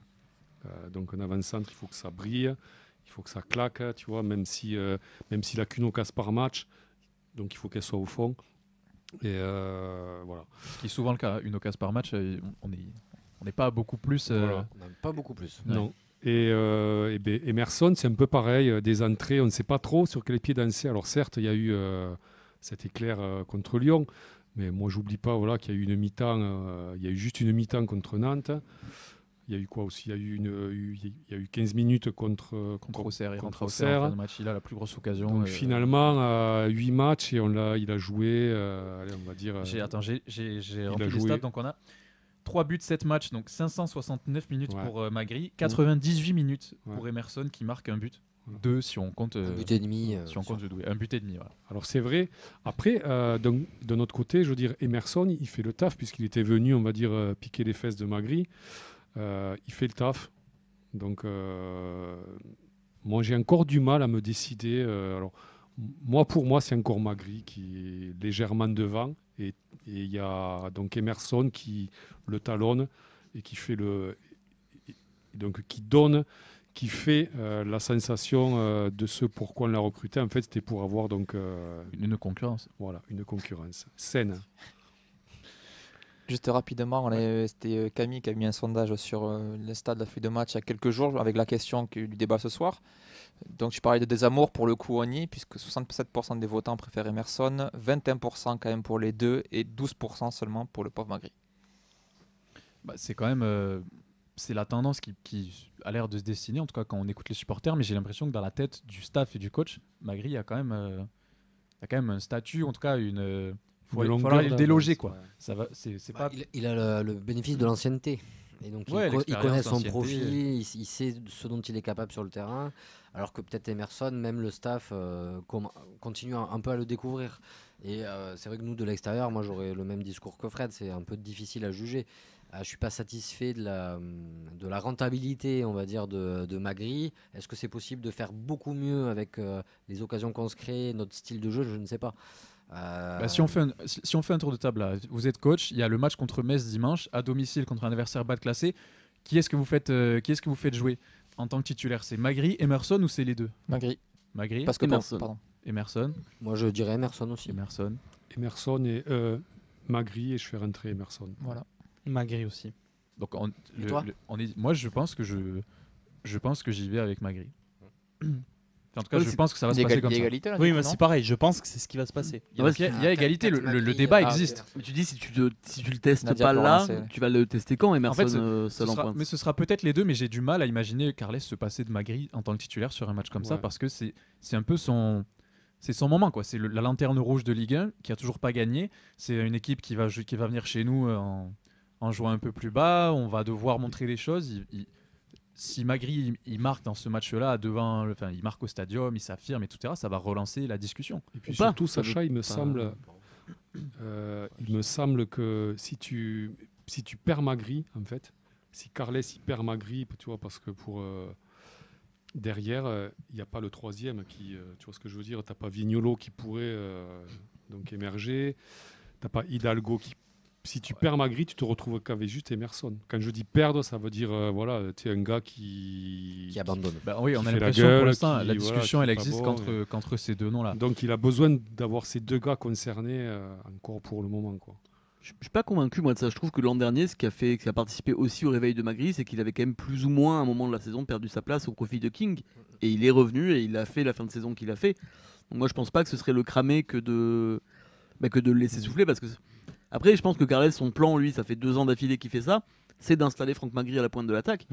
Donc un avant-centre, il faut que ça brille, il faut que ça claque, tu vois, même s'il a qu'une occasion par match, donc il faut qu'elle soit au fond. Et voilà. Ce qui est souvent le cas, une occasion par match, on n'est pas beaucoup plus. Voilà. On n'aime pas beaucoup plus. Non. Et Emerson, c'est un peu pareil, des entrées, on ne sait pas trop sur quel pied danser. Alors certes, il y a eu cet éclair contre Lyon, mais moi j'oublie pas voilà, qu'il y a eu une mi-temps, il y a eu juste une mi-temps contre Nantes. Il y a eu quoi aussi? Il y a eu 15 minutes contre Auxerre, il rentre contre à Auxerre en fin Auxerre. de match, il a la plus grosse occasion. Donc finalement, 8 matchs et il a joué, allez, on va dire... J'ai rempli a les joué. stats, donc on a 3 buts, 7 matchs, donc 569 minutes Ouais. pour Magri, 98 minutes pour Ouais. Emerson qui marque un but. Voilà. 2 si on compte. Un but et demi. Si on compte jeu doué. Un but et demi, voilà. Alors c'est vrai. Après, d'un autre côté, je veux dire, Emerson, il fait le taf puisqu'il était venu, on va dire, piquer les fesses de Magri. Il fait le taf. Donc, moi, j'ai encore du mal à me décider. Alors, pour moi, c'est encore Magri qui est légèrement devant. Et il y a donc Emerson qui le talonne et qui fait qui fait la sensation de ce pourquoi on l'a recruté. En fait, c'était pour avoir donc Une concurrence. voilà, une concurrence saine. Juste rapidement, c'était Camille qui a mis un sondage sur les stades de la feuille de match il y a quelques jours avec la question du débat ce soir. Donc tu parlais de désamour, pour le coup on y est, puisque 67% des votants préfèrent Emerson, 21% quand même pour les deux et 12% seulement pour le pauvre Magri. Bah, c'est quand même c'est la tendance qui a l'air de se dessiner, en tout cas quand on écoute les supporters, mais j'ai l'impression que dans la tête du staff et du coach, Magri a quand même un statut, en tout cas il faut falloir le déloger quoi. Ça va, c'est pas. Il a le bénéfice de l'ancienneté. Et donc Ouais, il connaît l'expérience, son l'ancienneté. profil, il sait ce dont il est capable sur le terrain, alors que peut-être Emerson, même le staff, continue un peu à le découvrir. Et c'est vrai que nous, de l'extérieur, moi j'aurais le même discours que Fred, c'est un peu difficile à juger. Je ne suis pas satisfait de la rentabilité, on va dire, de Magri. Est-ce que c'est possible de faire beaucoup mieux avec les occasions qu'on se crée, notre style de jeu? Je ne sais pas. Bah, si on fait un tour de table là, vous êtes coach, il y a le match contre Metz dimanche à domicile contre un adversaire bas de classé. Qui est-ce que vous faites jouer en tant que titulaire? C'est Magri, Emerson ou c'est les deux? Magri. Parce que Emerson. pardon. Emerson. Moi, je dirais Emerson aussi. Emerson. Emerson et Magri, et je fais rentrer Emerson. Voilà. Magri aussi. Donc Et toi moi je pense que j'y vais avec Magri. En tout cas, Ouais, je c'est- pense que ça va Il se y a passer comme ça. égalité là, Oui, du coup, mais non c'est pareil. Je pense que c'est ce qui va se passer. Il y a égalité, le débat existe. Mais tu dis si tu le testes Nadia pas peut là, relancer. tu vas le tester quand Emerson En fait, seul en pointe. mais ce sera peut-être les deux, mais j'ai du mal à imaginer Carles se passer de Magri en tant que titulaire sur un match comme ça Ouais. parce que c'est un peu son moment quoi. C'est la lanterne rouge de Ligue 1 qui a toujours pas gagné. C'est une équipe qui va venir chez nous en jouant un peu plus bas. On va devoir montrer les choses. Si Magri il marque dans ce match-là devant, enfin il marque au stadium, il s'affirme et tout ça va relancer la discussion. Et puis Ou pas, surtout, ça Sacha, veut il me semble que si tu perds Magri, en fait, si Carles il perd Magri, tu vois, parce que pour derrière, il n'y a pas le troisième qui, tu vois ce que je veux dire, t'as pas Vignolo qui pourrait donc émerger, t'as pas Hidalgo qui. Si tu perds Magri, tu te retrouves qu'avec juste Emerson. Quand je dis perdre, ça veut dire voilà, tu es un gars qui abandonne. Bah oui, on Qui a fait la l'impression pour gueule, l'instant, qui- la voilà, discussion qui elle est pas existe bon, qu'entre ces deux noms-là. Donc il a besoin d'avoir ces deux gars concernés encore pour le moment, quoi. Je suis pas convaincu moi de ça. Je trouve que l'an dernier, ce qui a participé aussi au réveil de Magri, c'est qu'il avait quand même plus ou moins à un moment de la saison perdu sa place au profit de King. Et il est revenu et il a fait la fin de saison qu'il a fait. Donc moi je pense pas que ce serait le cramer que de le laisser souffler parce que après je pense que Carles, son plan, lui, ça fait 2 ans d'affilée qu'il fait ça, c'est d'installer Franck Magri à la pointe de l'attaque.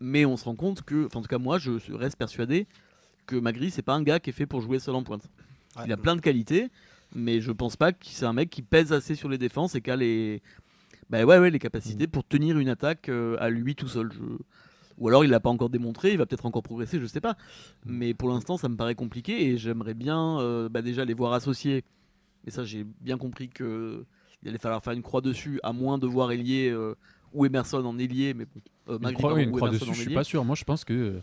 Mais on se rend compte que, en tout cas moi je reste persuadé que Magri c'est pas un gars qui est fait pour jouer seul en pointe. Il a plein de qualités, mais je pense pas que c'est un mec qui pèse assez sur les défenses et qui a les capacités pour tenir une attaque à lui tout seul. Ou alors il l'a pas encore démontré, il va peut-être encore progresser, je sais pas. Mais pour l'instant ça me paraît compliqué et j'aimerais bien déjà les voir associés. Et ça j'ai bien compris qu'il allait falloir faire une croix dessus, à moins de voir Ailier ou Emerson en ailier. Mais bon, une croix dessus, je suis pas sûr. Moi je pense que...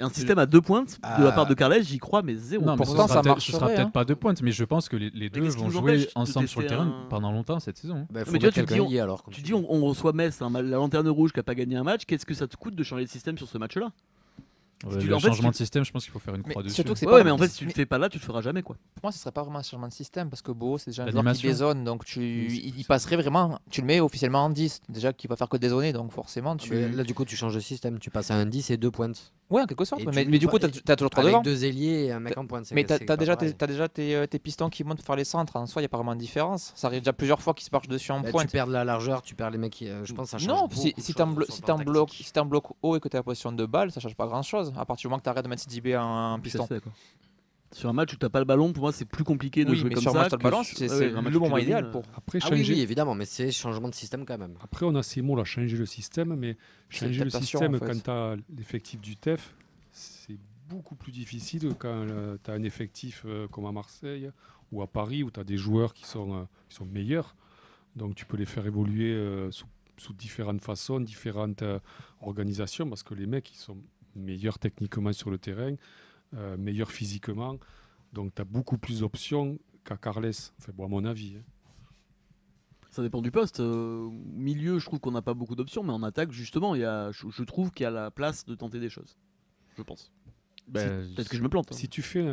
Et un système à 2 pointes de la part de Carles, j'y crois, mais zéro. Non, mais Pourtant, ça ce sera peut-être pas 2 pointes, mais je pense que les deux qu'est-ce qui vont nous jouer empêche de ensemble sur le tester terrain pendant longtemps cette saison. Bah, faut Mais tu vois, mettre quelqu'un lié alors. Tu dis on reçoit Metz, la lanterne rouge qui a pas gagné un match, qu'est-ce que ça te coûte de changer le système sur ce match-là? Le changement de système, je pense qu'il faut faire une croix dessus. surtout que c'est Ouais, pas mais en fait si tu le fais pas là, tu le feras jamais quoi. Pour moi, ce serait pas vraiment un changement de système parce que Beau, c'est déjà un joueur qui L'animation. dézone. Donc, il passerait vraiment. Tu le mets officiellement en 10. Déjà, qu'il va faire que dézonner. Donc, forcément, Là, du coup, tu changes de système. Tu passes à un 10 et 2 pointes. Ouais, en quelque sorte. Et Mais tu du coup, pas- t'as toujours 3 Avec devant. 2 ailiers et un mec en pointe. Mais c'est t'as pas déjà, pareil. tes pistons qui montent pour faire les centres. En soi, il n'y a pas vraiment de différence. Ça arrive déjà plusieurs fois qu'ils se marchent dessus en Bah, pointe. tu perds de la largeur, tu perds les mecs. Je pense que ça change. Non, beaucoup si de t'es choses sur le plan tactique. un bloc haut et que tu as la position de balle, ça change pas grand chose. À partir du moment que tu arrêtes de mettre Sidibé en piston. Je sais, quoi. Sur un match où t'as pas le ballon, pour moi c'est plus compliqué de Oui, jouer mais comme sur un ça. match, t'as le ballon, c'est un match le où moment tu idéal domines, pour. Après, Ah oui, changer... oui, évidemment, mais c'est changement de système quand même. Après, on a ces mots là, changer le système, mais C'est changer le l'adaptation, système en fait. quand tu as l'effectif du TEF, c'est beaucoup plus difficile quand tu as un effectif comme à Marseille ou à Paris où tu as des joueurs qui sont meilleurs. Donc tu peux les faire évoluer sous différentes façons, différentes organisations, parce que les mecs ils sont meilleurs techniquement sur le terrain, meilleurs physiquement. Donc tu as beaucoup plus d'options qu'à Carles, enfin, bon, à mon avis. Hein. Ça dépend du poste. Au milieu, je trouve qu'on n'a pas beaucoup d'options, mais en attaque, justement, je trouve qu'il y a la place de tenter des choses. Je pense. Peut-être que je me plante. Hein. Si tu fais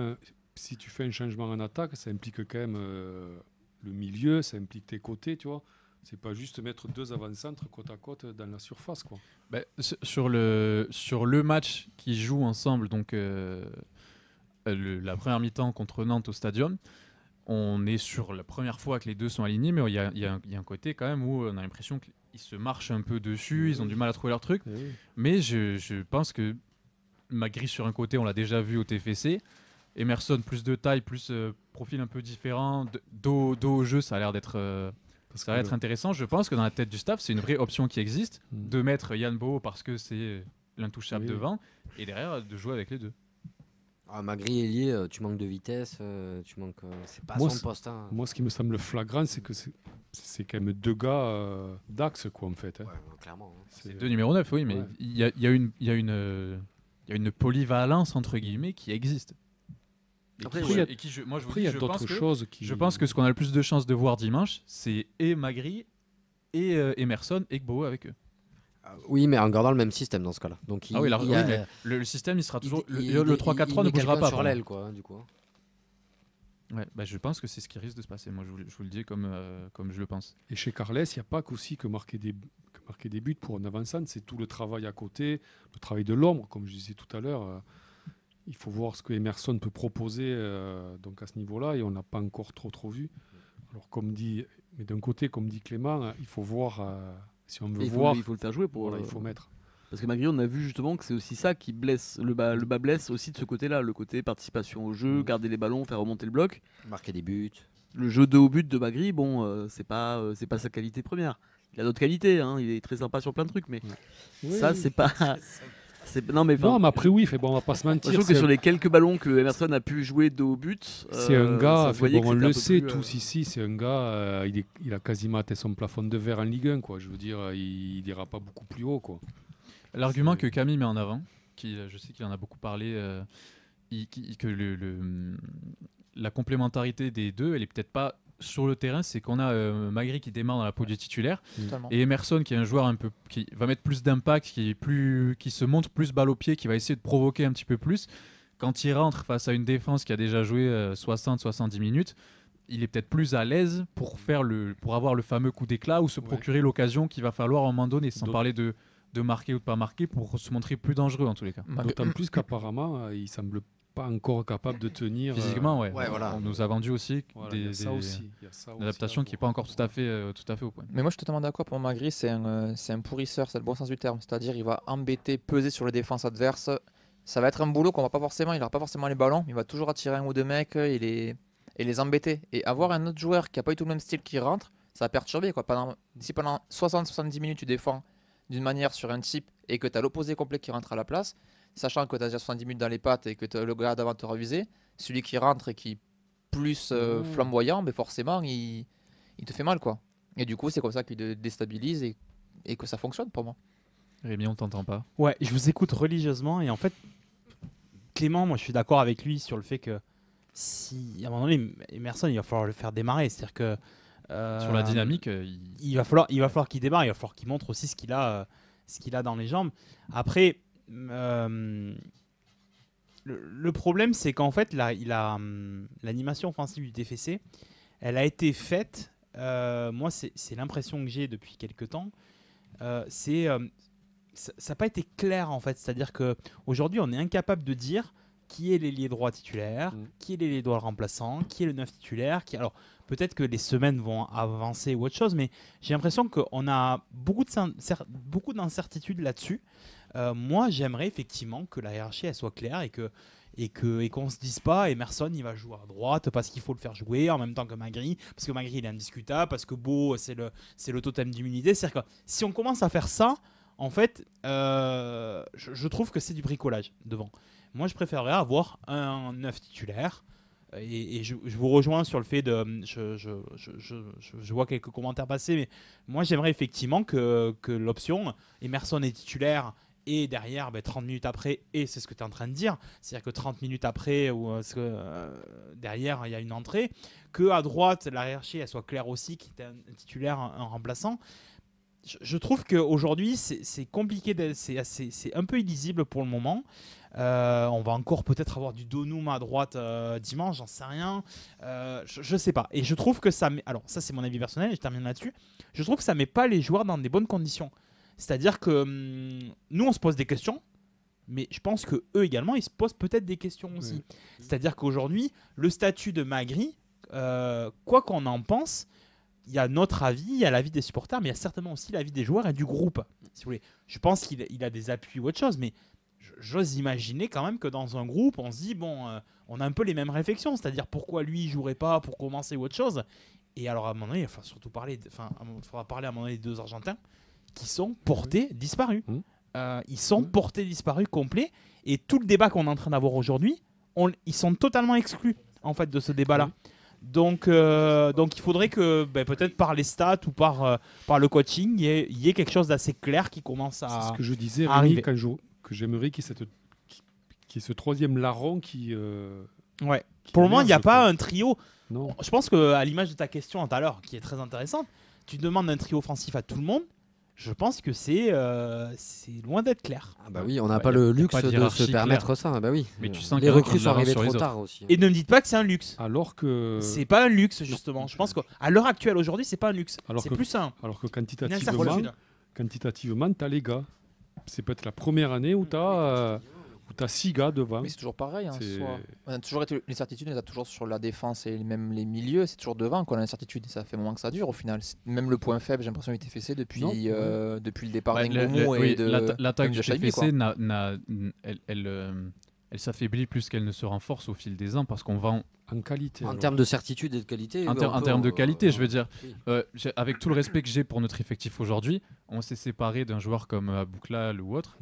un changement en attaque, ça implique quand même le milieu, ça implique tes côtés, tu vois. C'est pas juste mettre 2 avant-centres côte à côte dans la surface, quoi. Sur le match qu'ils jouent ensemble, donc la première mi-temps contre Nantes au Stadium, on est sur la première fois que les deux sont alignés, mais il y a un côté quand même où on a l'impression qu'ils se marchent un peu dessus, ils ont du mal à trouver leur truc. Oui. Mais je pense que Magri sur un côté, on l'a déjà vu au TFC. Emerson, plus de taille, plus profil un peu différent, dos au jeu, ça a l'air d'être intéressant. Je pense que dans la tête du staff, c'est une vraie option qui existe de mettre Yann Bo parce que c'est l'intouchable devant et derrière de jouer avec les deux. Magri ailier, tu manques de vitesse, tu manques. C'est pas Moi, son poste. Hein. Moi, ce qui me semble flagrant, c'est que c'est quand même 2 gars d'axe, quoi, en fait. Hein. Ouais, clairement. Hein. C'est 2 numéro 9, oui, mais Ouais. il y a une polyvalence entre guillemets qui existe. Après, Et ouais. qui, moi, je vous Après, il dis, y a d'autres choses qui. je pense que ce qu'on a le plus de chances de voir dimanche, c'est et Magri et Emerson et Gbo avec eux. Oui, mais en gardant le même système dans ce cas-là. Donc, Ah oui, il y a- mais le système, il sera toujours. il- Le il- 3-4-3 il ne met bougera quelqu'un pas. sur pour moi. l'aile, quoi, du coup. Ouais, je pense que c'est ce qui risque de se passer. Moi, je vous le dis comme je le pense. Et chez Carles, il n'y a pas qu'aussi que marquer des buts pour un avant-centre, c'est tout le travail à côté, le travail de l'ombre, comme je disais tout à l'heure. Il faut voir ce que Emerson peut proposer donc à ce niveau-là, et on n'a pas encore trop vu. Alors, mais d'un côté, comme dit Clément, il faut voir si on veut il voir. faut le faire jouer pour. Voilà, il faut mettre. Parce que Magri, on a vu justement que c'est aussi ça qui blesse. Le bas blesse aussi de ce côté-là. Le côté participation au jeu, garder les ballons, faire remonter le bloc. Marquer des buts. Le jeu de haut but de Magri, bon, c'est pas sa qualité première. Il a d'autres qualités, hein, il est très sympa sur plein de trucs, mais ça, c'est pas. Non, mais après, oui, on va pas se mentir. je trouve que sur les quelques ballons que Emerson a pu jouer de haut but, c'est un gars, ça se voyait que on c'était un le peu sait plus, tous ici, c'est un gars, il a quasiment atteint son plafond de verre en Ligue 1, quoi. Je veux dire, il n'ira pas beaucoup plus haut, quoi. L'argument que Camille met en avant, je sais qu'il en a beaucoup parlé, que la complémentarité des deux, elle est peut-être pas sur le terrain, c'est qu'on a Magri qui démarre dans la peau du titulaire Totalement. et Emerson qui est un joueur un peu qui va mettre plus d'impact, qui se montre plus balle au pied, qui va essayer de provoquer un petit peu plus. Quand il rentre face à une défense qui a déjà joué 60-70 minutes, il est peut-être plus à l'aise pour avoir le fameux coup d'éclat ou se procurer l'occasion qu'il va falloir à un moment donné, sans parler de marquer ou de pas marquer, pour se montrer plus dangereux en tous les cas. D'autant plus qu'apparemment, il semble pas encore capable de tenir physiquement. Voilà. On nous a vendu aussi il y a ça aussi, une adaptation qui n'est pas encore tout à fait au point. Mais moi, je suis totalement d'accord. Pour Magri, c'est un pourrisseur, c'est le bon sens du terme. C'est-à-dire, il va embêter, peser sur les défenses adverses. Ça va être un boulot qu'on va pas forcément. Il n'aura pas forcément les ballons, mais il va toujours attirer un ou deux mecs et les embêter. Et avoir un autre joueur qui n'a pas eu tout le même style qui rentre, ça va perturber. Si pendant 60-70 minutes, tu défends d'une manière sur un type et que tu as l'opposé complet qui rentre à la place, sachant que tu as déjà 70 minutes dans les pattes et que le gars d'avant te revisé, celui qui rentre et qui est plus flamboyant, mais forcément, il te fait mal, quoi. Et du coup, c'est comme ça qu'il te déstabilise et que ça fonctionne pour moi. Rémi, on t'entend pas. Ouais, je vous écoute religieusement et en fait, Clément, moi je suis d'accord avec lui sur le fait que si à un moment donné, Emerson, il va falloir le faire démarrer. C'est-à-dire que sur la dynamique, il va falloir qu'il démarre, il va falloir qu'il montre aussi ce qu'il a dans les jambes. Après, le problème, c'est qu'en fait, l'animation offensive du TFC, elle a été faite. Moi, c'est l'impression que j'ai depuis quelques temps. Ça n'a pas été clair en fait. C'est-à-dire qu'aujourd'hui, on est incapable de dire qui est l'ailier droit titulaire, qui est l'ailier droit remplaçant, qui est le 9 titulaire. Alors, peut-être que les semaines vont avancer ou autre chose, mais j'ai l'impression qu'on a beaucoup d'incertitudes là-dessus. Moi, j'aimerais effectivement que la hiérarchie elle soit claire et qu'on se dise pas Emerson il va jouer à droite parce qu'il faut le faire jouer en même temps que Magri, parce que Magri il est indiscutable, parce que Beau c'est le totem d'immunité. C'est-à-dire que si on commence à faire ça, en fait, je trouve que c'est du bricolage devant. Moi, je préférerais avoir un 9 titulaire. Et je vous rejoins sur le fait de... Je vois quelques commentaires passer, mais moi, j'aimerais effectivement que l'option Emerson est titulaire et derrière, 30 minutes après, et c'est ce que tu es en train de dire, c'est-à-dire que 30 minutes après, derrière, il y a une entrée, qu'à droite, la hiérarchie elle soit claire aussi, qu'il y ait un titulaire, un remplaçant. Je trouve qu'aujourd'hui, c'est compliqué, c'est un peu illisible pour le moment. On va encore peut-être avoir du Donum à droite dimanche, j'en sais rien. Je sais pas. Et je trouve que ça met... Alors ça, c'est mon avis personnel et je termine là-dessus. Je trouve que ça met pas les joueurs dans des bonnes conditions. C'est-à-dire que nous, on se pose des questions, mais je pense qu'eux également, ils se posent peut-être des questions aussi. C'est-à-dire qu'aujourd'hui, le statut de Magri, quoi qu'on en pense... Il y a notre avis, il y a l'avis des supporters, mais il y a certainement aussi l'avis des joueurs et du groupe. Si vous voulez. Je pense qu'il a des appuis ou autre chose, mais j'ose imaginer quand même que dans un groupe, on se dit, on a un peu les mêmes réflexions, c'est-à-dire pourquoi lui il jouerait pas pour commencer ou autre chose. Et alors à un moment donné, il faudra parler à un moment donné des deux Argentins qui sont portés disparus. Ils sont portés disparus complets, et tout le débat qu'on est en train d'avoir aujourd'hui, ils sont totalement exclus en fait de ce débat-là. Donc il faudrait que peut-être par les stats ou par le coaching, il y ait quelque chose d'assez clair qui commence à arriver. C'est ce que je disais, Rémi, que j'aimerais qu'il y ait ce troisième larron qui... Pour le moment, il n'y a pas un trio. Non. Je pense qu'à l'image de ta question tout à l'heure, qui est très intéressante, tu demandes un trio offensif à tout le monde. Je pense que c'est loin d'être clair. Ah bah oui, on n'a pas le luxe de se permettre ça. Ah bah oui. Mais tu sens les recrues sont arrivées trop tard aussi. Et ne me dites pas que c'est un luxe. Alors que c'est pas un luxe justement. Je pense qu'à l'heure actuelle aujourd'hui, c'est pas un luxe. C'est plus un. Alors que quantitativement, t'as les gars. C'est peut-être la première année où t'as 6 gars devant. Mais c'est toujours pareil. On a toujours été l'incertitude, on a toujours sur la défense et même les milieux, c'est toujours devant qu'on a l'incertitude. Ça fait un moment que ça dure au final. Même le point faible, j'ai l'impression, a été fessé depuis le départ d'Ngoumou et de l'attaque du Chabi, TFC, elle s'affaiblit plus qu'elle ne se renforce au fil des ans parce qu'on va en qualité. En termes de certitude et de qualité. En termes de qualité, je veux dire. Avec tout le respect que j'ai pour notre effectif aujourd'hui, on s'est séparé d'un joueur comme Abouklal ou autre.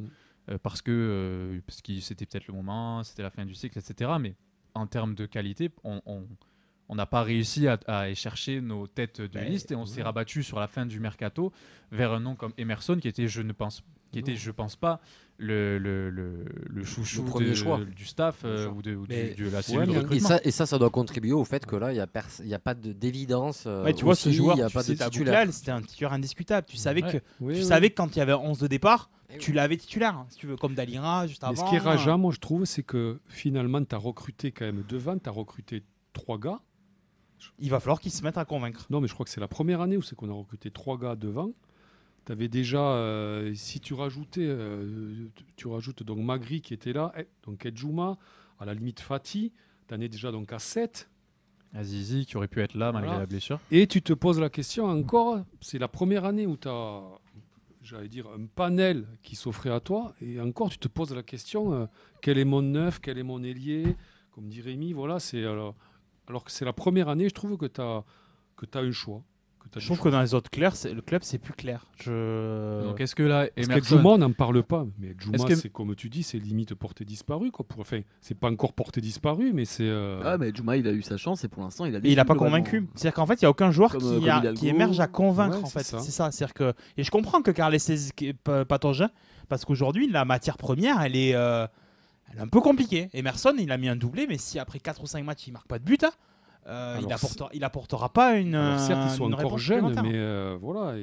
Parce que c'était peut-être le moment, c'était la fin du cycle, etc. Mais en termes de qualité, on n'a pas réussi à aller chercher nos têtes de liste et on s'est rabattu sur la fin du mercato vers un nom comme Emerson qui était, je pense pas, le chouchou du staff ou de la cellule de recrutement. Et ça doit contribuer au fait que là, il n'y a pas d'évidence. Tu vois, ce joueur, c'était un titulaire indiscutable. Tu savais que quand il y avait 11 de départ, tu l'avais titulaire, si tu veux, comme Dalira juste avant. Mais ce qui est rageant, moi, je trouve, c'est que finalement, tu as recruté quand même devant, tu as recruté 3 gars. match. Il va falloir qu'ils se mettent à convaincre. Non, mais je crois que c'est la première année où c'est qu'on a recruté 3 gars devant. Tu avais déjà, si tu rajoutes donc Magri qui était là, donc Edjouma, à la limite Fati, tu en es déjà donc à 7. Azizi qui aurait pu être là malgré Voilà. la blessure. Et tu te poses la question encore, c'est la première année où tu as, j'allais dire, un panel qui s'offrait à toi, et encore tu te poses la question, quel est mon neuf, quel est mon ailier, comme dit Rémi, voilà, alors que c'est la première année, je trouve que tu as un choix. Je trouve que dans les autres clubs, c'est plus clair. Donc est-ce que là, Parce Emerson, qu'Edjouma, on n'en parle pas. Mais Edjouma, Est-ce que- c'est comme tu dis, c'est limite portée disparue. Enfin, c'est pas encore portée disparue, mais c'est. Ah, mais Djouma, il a eu sa chance et pour l'instant, il a Et il n'a pas globalement. convaincu. C'est-à-dire qu'en fait, il n'y a aucun joueur Comme qui Hidalgo. émerge à convaincre. Ouais, en fait, c'est ça. c'est ça. C'est-à-dire que et je comprends que Carles patauge parce qu'aujourd'hui, la matière première, elle est un peu compliquée. Emerson, il a mis un doublé, mais si après 4 ou 5 matchs, il marque pas de but, il apportera pas une. Alors, certes, ils sont une encore réponse jeunes, supplémentaire. mais voilà.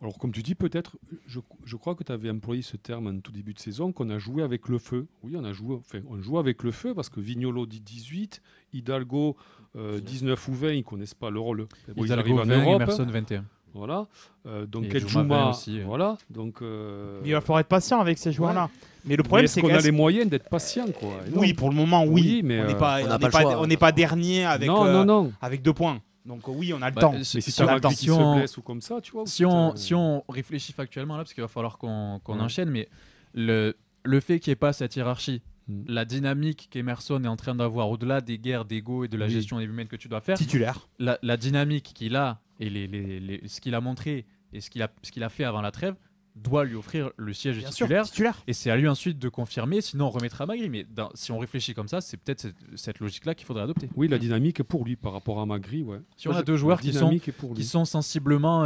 Alors, comme tu dis, peut-être, je crois que tu avais employé ce terme en tout début de saison, qu'on a joué avec le feu. Oui, on joue avec le feu parce que Vignolo dit 18, Hidalgo 19 ou 20, ils ne connaissent pas le rôle. Bon, ils Hidalgo arrivent en 20, Europe. Emerson 21. Voilà. Donc Et Djouma Edjouma 20 aussi, voilà. Donc, Mais il va falloir être patient avec ces joueurs-là. Mais le mais problème, est-ce c'est qu'on a que les moyens d'être patient, quoi. Et non. oui, pour le moment, oui. Oui, mais on n'est pas, on n'a on pas n'est le choix. on n'est pas dernier avec non. avec 2 points. Donc oui, on a le Bah, temps. si- Mais si si tu as on- Magri si qui on- se blesse ou comme ça, tu vois. Si on réfléchit factuellement là, parce qu'il va falloir qu'on Ouais. enchaîne, mais le fait qu'il n'y ait pas cette hiérarchie, Mm. la dynamique qu'Emerson est en train d'avoir, au-delà des guerres d'ego et de la Oui. gestion humaine que tu dois faire, Titulaire. la dynamique qu'il a et ce qu'il a montré et ce qu'il a fait avant la trêve doit lui offrir le siège de Bien sûr, titulaire. titulaire. Et c'est à lui ensuite de confirmer, sinon on remettra Magri. Mais si on réfléchit comme ça, c'est peut-être cette logique-là qu'il faudrait adopter. Oui, la dynamique est pour lui par rapport à Magri, ouais. Si on a deux joueurs qui qui sont sensiblement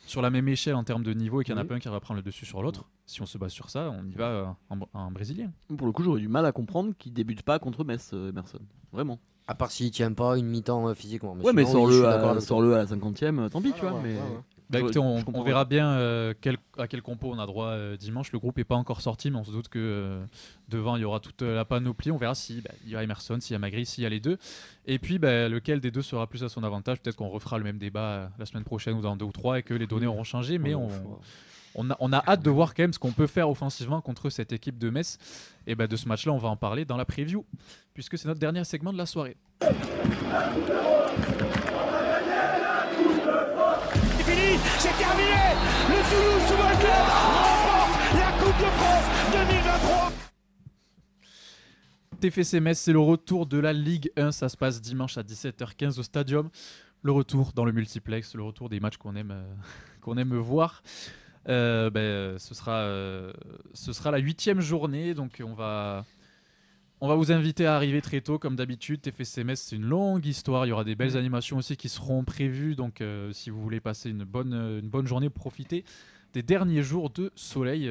sur la même échelle en termes de niveau et qu'il y en a Oui. pas un qui va prendre le dessus sur l'autre, si on se base sur ça, on y va en brésilien. Pour le coup, j'aurais du mal à comprendre qu'il débute pas contre Metz, Emerson. Vraiment. À part s'il tient pas une mi-temps physiquement. Ouais, mais sinon, oui, je suis d'accord sors-le avec toi. sors-le à la 50e, tant pis, tu vois. Mais... Bah, Je- écoutez, je on comprends verra bien à quel compo on a droit dimanche. Le groupe n'est pas encore sorti, mais on se doute que devant il y aura toute la panoplie. On verra s'il y a Emerson, s'il y a Magri, s'il y a les deux. Et puis lequel des deux sera plus à son avantage. Peut-être qu'on refera le même débat la semaine prochaine ou dans 2 ou 3 et que les données auront changé. Mais on a hâte de voir quand même ce qu'on peut faire offensivement contre cette équipe de Metz. Et de ce match-là, on va en parler dans la preview, puisque c'est notre dernier segment de la soirée. C'est terminé. Le Toulouse Football Club remporte la Coupe de France 2023. TFC Metz, c'est le retour de la Ligue 1. Ça se passe dimanche à 17h15 au Stadium. Le retour dans le multiplex, le retour des matchs qu'on aime voir. Ce sera la 8e journée, donc on va vous inviter à arriver très tôt comme d'habitude. TFC Metz, c'est une longue histoire, il y aura des belles animations aussi qui seront prévues, donc si vous voulez passer une bonne journée, profiter des derniers jours de soleil,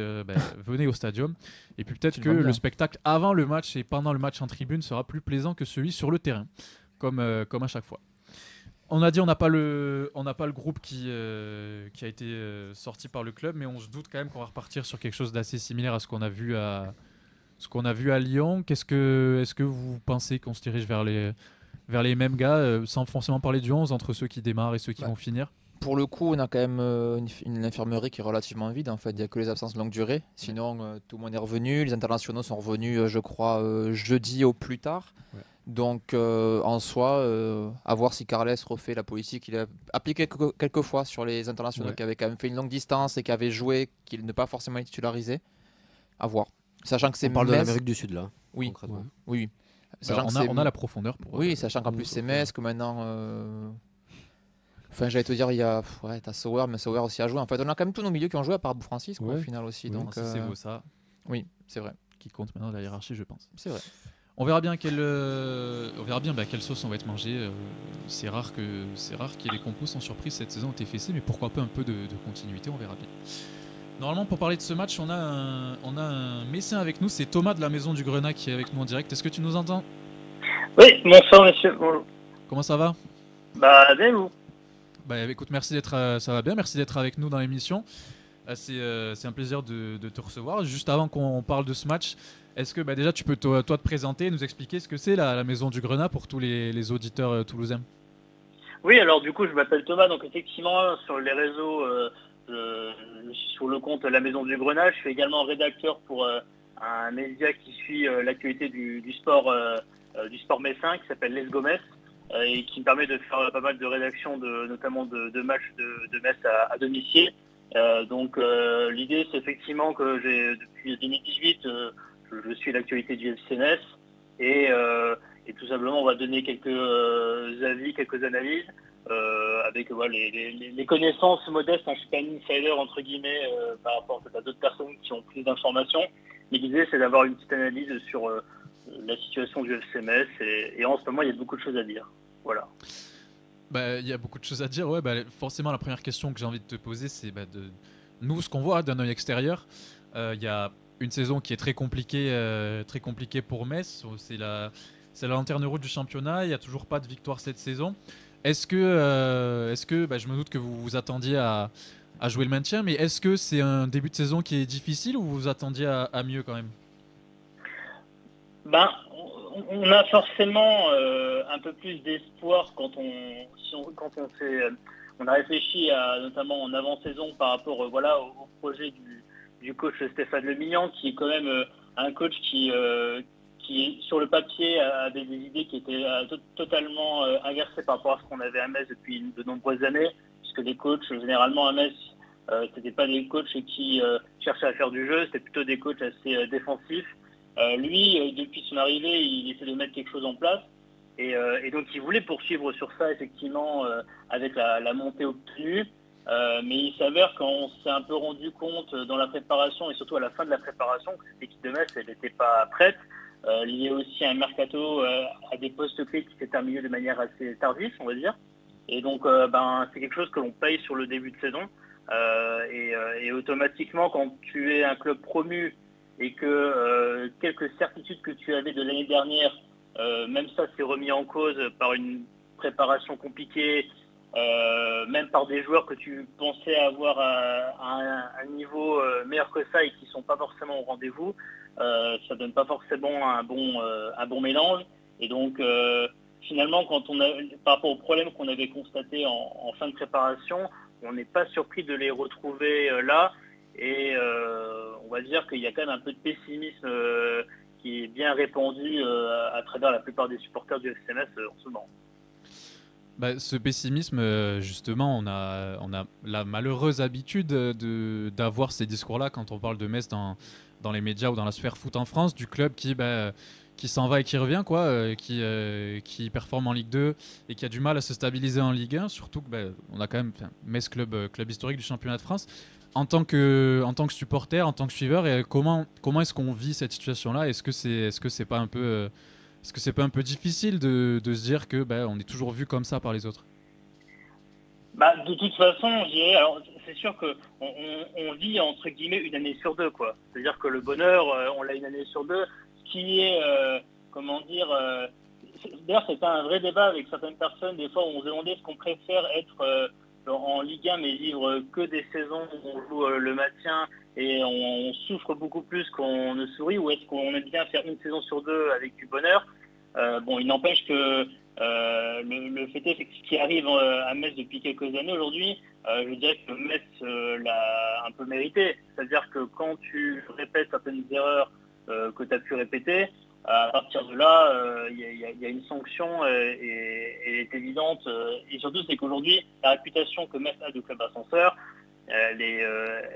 venez au Stadium. Et puis peut-être que le spectacle avant le match et pendant le match en tribune sera plus plaisant que celui sur le terrain, comme à chaque fois. On a dit on n'a pas le groupe qui a été sorti par le club, mais on se doute quand même qu'on va repartir sur quelque chose d'assez similaire à ce qu'on a vu à Lyon. Est-ce que vous pensez qu'on se dirige vers les mêmes gars, sans forcément parler du 11, entre ceux qui démarrent et ceux qui vont finir? Pour le coup, on a quand même une infirmerie qui est relativement vide. En fait, il n'y a que les absences longue durée. Sinon, tout le monde est revenu. Les internationaux sont revenus, je crois, jeudi au plus tard. Ouais. Donc, en soi, à voir si Carles refait la politique qu'il a appliquée quelques fois sur les internationaux, qui avaient quand même fait une longue distance et qui avaient joué, qu'il n'est pas forcément titularisé. À voir. Sachant que c'est On parle de Metz. l'Amérique du Sud là. Oui, concrètement. oui. Sachant que On a la profondeur pour. oui, sachant qu'en plus c'est Metz, que maintenant. Enfin, j'allais te dire, il y a. T'as Sauer, mais Sauer aussi a joué. En fait, on a quand même tous nos milieux qui ont joué à part Bou Francis, quoi, au final aussi. Oui. Donc, c'est beau ça. oui, c'est vrai. Qui compte maintenant dans la hiérarchie, je pense. C'est vrai. On verra bien quelle sauce on va être mangé. C'est rare qu'il y ait des compos sans surprise cette saison au TFC, mais pourquoi pas un peu de continuité, on verra bien. Normalement, pour parler de ce match, on a un Messin avec nous, c'est Thomas de la Maison du Grenat qui est avec nous en direct. Est-ce que tu nous entends? Oui, bonsoir monsieur. Bonjour. Comment ça va? Bah, bien vous. Écoute, merci d'être, ça va bien, merci d'être avec nous dans l'émission. C'est un plaisir de te recevoir. Juste avant qu'on parle de ce match, est-ce que déjà tu peux toi te présenter, nous expliquer ce que c'est la Maison du Grenat pour tous les auditeurs toulousains? Oui, alors du coup, je m'appelle Thomas, donc effectivement, sur les réseaux, je suis sur le compte La Maison du Grenat. Je suis également rédacteur pour un média qui suit l'actualité du sport messin, qui s'appelle Les Gomez, et qui me permet de faire pas mal de rédactions, notamment de matchs de Metz à domicile. Donc l'idée, c'est effectivement que depuis 2018, je suis l'actualité du FC Metz, et tout simplement, on va donner quelques avis, quelques analyses, avec les connaissances modestes. Je ne suis pas un insider, entre guillemets, par rapport à d'autres personnes qui ont plus d'informations. Mais l'idée, c'est d'avoir une petite analyse sur la situation du FC Metz. Et en ce moment, il y a beaucoup de choses à dire. Voilà. Il y a beaucoup de choses à dire. Ouais, forcément, la première question que j'ai envie de te poser, c'est de nous, ce qu'on voit d'un œil extérieur. Il y a une saison qui est très compliquée pour Metz. C'est la lanterne rouge du championnat. Il n'y a toujours pas de victoire cette saison. Est-ce que je me doute que vous vous attendiez à jouer le maintien, mais est-ce que c'est un début de saison qui est difficile ou vous vous attendiez à mieux quand même? On a forcément un peu plus d'espoir quand on a réfléchi notamment en avant-saison par rapport au projet du coach Stéphane Lemillan, qui est quand même un coach qui sur le papier avait des idées qui étaient totalement inversées par rapport à ce qu'on avait à Metz depuis de nombreuses années, puisque les coachs généralement à Metz, c'était pas des coachs qui cherchaient à faire du jeu, c'était plutôt des coachs assez défensifs. Lui, depuis son arrivée, il essaie de mettre quelque chose en place, et donc il voulait poursuivre sur ça effectivement avec la montée obtenue, mais il s'avère qu'on s'est un peu rendu compte dans la préparation et surtout à la fin de la préparation que cette équipe de Metz, elle n'était pas prête. Il y a aussi un mercato à des postes clés qui s'est terminé de manière assez tardive, on va dire, et donc c'est quelque chose que l'on paye sur le début de saison, et automatiquement quand tu es un club promu et que quelques certitudes que tu avais de l'année dernière, même ça c'est remis en cause par une préparation compliquée, même par des joueurs que tu pensais avoir à un niveau meilleur que ça et qui ne sont pas forcément au rendez-vous, ça donne pas forcément un bon mélange. Et donc finalement, par rapport aux problèmes qu'on avait constatés en fin de préparation, on n'est pas surpris de les retrouver là. Et on va dire qu'il y a quand même un peu de pessimisme qui est bien répandu à travers la plupart des supporters du FC Metz en ce moment. Ce pessimisme, justement, on a la malheureuse habitude d'avoir ces discours-là quand on parle de Metz dans les médias ou dans la sphère foot en France, du club qui s'en va et qui revient, qui performe en Ligue 2 et qui a du mal à se stabiliser en Ligue 1, surtout que on a quand même Metz club historique du championnat de France. En tant que supporter, en tant que suiveur, et comment est-ce qu'on vit cette situation-là? Est-ce que c'est pas un peu difficile de se dire que on est toujours vu comme ça par les autres? De toute façon, je dirais, alors c'est sûr que on vit entre guillemets une année sur deux, quoi. C'est-à-dire que le bonheur, on l'a une année sur deux, ce qui est d'ailleurs c'est un vrai débat avec certaines personnes. Des fois, on se demandait ce qu'on préfère être en Ligue 1 mais vivre que des saisons où on joue le maintien et on souffre beaucoup plus qu'on ne sourit, ou est-ce qu'on aime bien faire une saison sur deux avec du bonheur. Il n'empêche que le fait est que ce qui arrive à Metz depuis quelques années aujourd'hui, je dirais que Metz l'a un peu mérité. C'est-à-dire que quand tu répètes certaines erreurs que tu as pu répéter, à partir de là, il y a une sanction et elle est évidente. Et surtout, c'est qu'aujourd'hui, la réputation que Metz a de club ascenseur, elle est,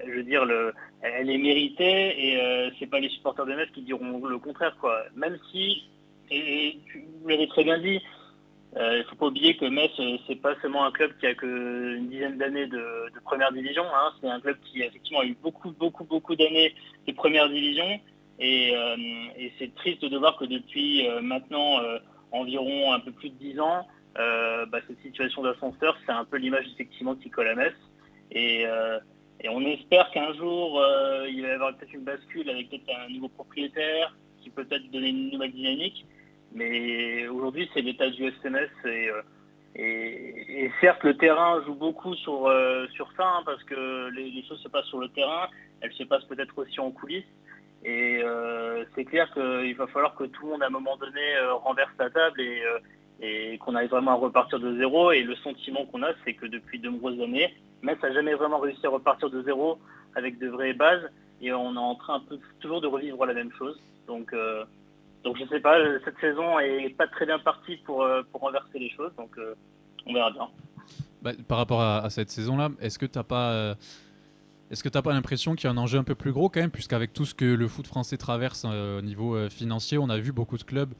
elle est méritée, et c'est pas les supporters de Metz qui diront le contraire, quoi. Même si, et vous l'avez très bien dit, il faut pas oublier que Metz, c'est pas seulement un club qui a qu'une dizaine d'années de première division, hein. C'est un club qui effectivement a eu beaucoup d'années de première division. Et c'est triste de voir que depuis maintenant environ un peu plus de 10 ans, cette situation d'ascenseur, c'est un peu l'image effectivement qui colle à Metz. Et on espère qu'un jour, il va y avoir peut-être une bascule avec peut-être un nouveau propriétaire qui peut peut-être donner une nouvelle dynamique. Mais aujourd'hui, c'est l'état du FC Metz, Et certes, le terrain joue beaucoup sur ça, hein, parce que les choses se passent sur le terrain, elles se passent peut-être aussi en coulisses. Et c'est clair qu'il va falloir que tout le monde, à un moment donné, renverse la table et qu'on arrive vraiment à repartir de zéro. Et le sentiment qu'on a, c'est que depuis de nombreuses années, Metz n'a jamais vraiment réussi à repartir de zéro avec de vraies bases. Et on est en train toujours de revivre la même chose. Donc je sais pas, cette saison est pas très bien partie pour renverser les choses. Donc on verra bien. Par rapport à cette saison-là, est-ce que t'as pas l'impression qu'il y a un enjeu un peu plus gros quand même, puisqu'avec tout ce que le foot français traverse au niveau financier, on a vu beaucoup de clubs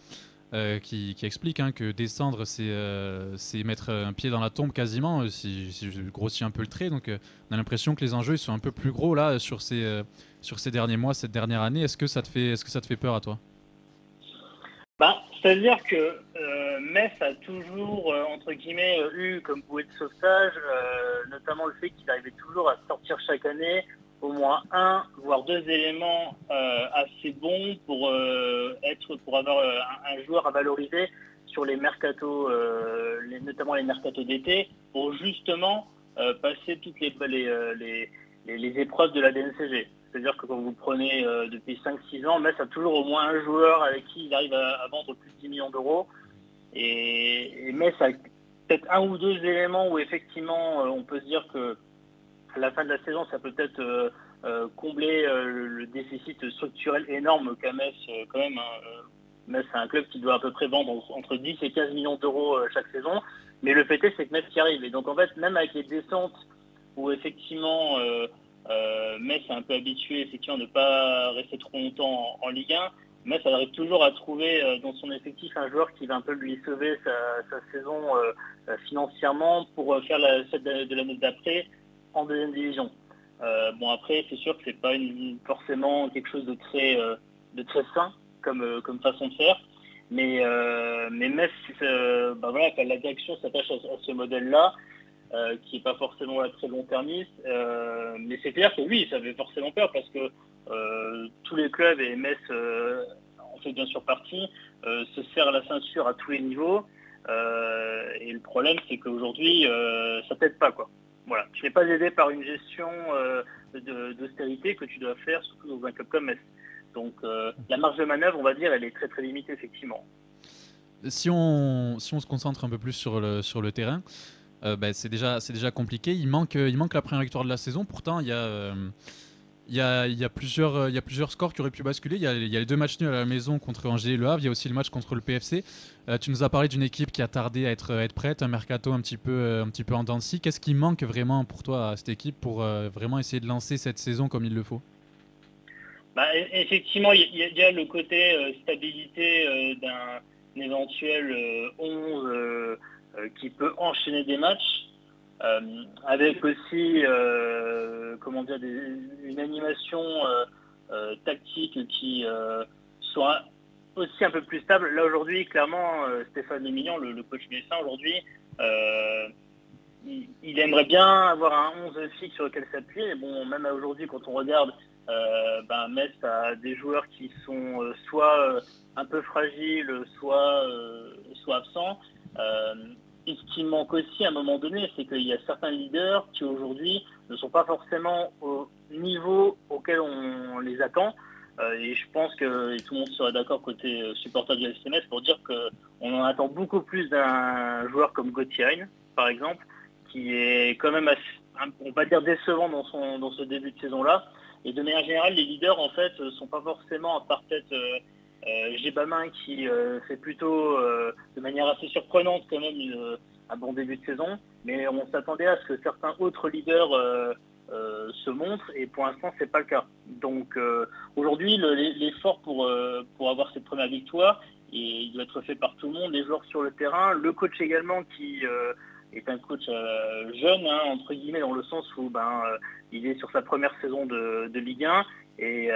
qui expliquent, hein, que descendre, c'est mettre un pied dans la tombe quasiment, si je grossis un peu le trait. Donc on a l'impression que les enjeux ils sont un peu plus gros là sur ces derniers mois, cette dernière année. Est-ce que ça te fait peur à toi? C'est-à-dire que Metz a toujours, entre guillemets, eu comme bouée de sauvetage, notamment le fait qu'il arrivait toujours à sortir chaque année au moins un, voire deux éléments assez bons pour avoir un joueur à valoriser sur les mercatos, notamment les mercatos d'été, pour justement passer toutes les épreuves de la DNCG. C'est-à-dire que quand vous prenez depuis 5-6 ans, Metz a toujours au moins un joueur avec qui il arrive à vendre plus de 10 millions d'euros. Et Metz a peut-être un ou deux éléments où effectivement on peut se dire que à la fin de la saison, ça peut peut-être combler le déficit structurel énorme qu'a Metz quand même. Hein. Metz, c'est un club qui doit à peu près vendre entre 10 et 15 millions d'euros chaque saison. Mais le fait est, c'est que Metz y arrive. Et donc en fait, même avec les descentes où effectivement Metz est un peu habitué effectivement de ne pas rester trop longtemps en Ligue 1, Metz arrive toujours à trouver dans son effectif un joueur qui va un peu lui sauver sa saison financièrement pour faire celle de l'année d'après en deuxième division. Après, c'est sûr que c'est pas forcément quelque chose de très sain comme façon de faire, mais Metz, quand la direction s'attache à ce modèle-là, qui n'est pas forcément très long-termiste, mais c'est clair que oui, ça fait forcément peur parce que tous les clubs, et Metz en fait bien sûr partie, se serrent la ceinture à tous les niveaux, et le problème c'est qu'aujourd'hui ça t'aide pas, quoi. Voilà, tu n'es pas aidé par une gestion d'austérité que tu dois faire, surtout dans un club comme Metz. Donc la marge de manœuvre, on va dire, elle est très très limitée effectivement. Si on se concentre un peu plus sur le terrain, c'est déjà compliqué. Il manque la première victoire de la saison. Pourtant, il y a plusieurs scores qui auraient pu basculer. Il y a les deux matchs nuls à la maison contre Angers et Le Havre. Il y a aussi le match contre le PFC. Tu nous as parlé d'une équipe qui a tardé à être prête, un mercato un petit peu en dents de scie. Qu'est-ce qui manque vraiment pour toi à cette équipe pour vraiment essayer de lancer cette saison comme il le faut? Effectivement, il y a le côté stabilité d'un éventuel 11 qui peut enchaîner des matchs, avec aussi une animation tactique qui soit aussi un peu plus stable. Là aujourd'hui, clairement, Stéphane Lemillan, le coach messin aujourd'hui, il aimerait bien avoir un 11 fixe sur lequel s'appuyer. Mais bon, même aujourd'hui, quand on regarde, Metz a des joueurs qui sont soit un peu fragiles, soit absents. Et ce qui manque aussi à un moment donné, c'est qu'il y a certains leaders qui aujourd'hui ne sont pas forcément au niveau auquel on les attend. Et je pense que tout le monde serait d'accord côté supporter du FC Metz pour dire qu'on en attend beaucoup plus d'un joueur comme Gauthier Hein, par exemple, qui est quand même on va dire décevant dans ce début de saison-là. Et de manière générale, les leaders en fait sont pas forcément, à part peut-être Gébamin qui fait plutôt de manière assez surprenante quand même un bon début de saison, mais on s'attendait à ce que certains autres leaders se montrent, et pour l'instant c'est pas le cas. Donc aujourd'hui l'effort pour avoir cette première victoire, et il doit être fait par tout le monde, les joueurs sur le terrain, le coach également qui est un coach jeune, hein, entre guillemets, dans le sens où il est sur sa première saison de Ligue 1, et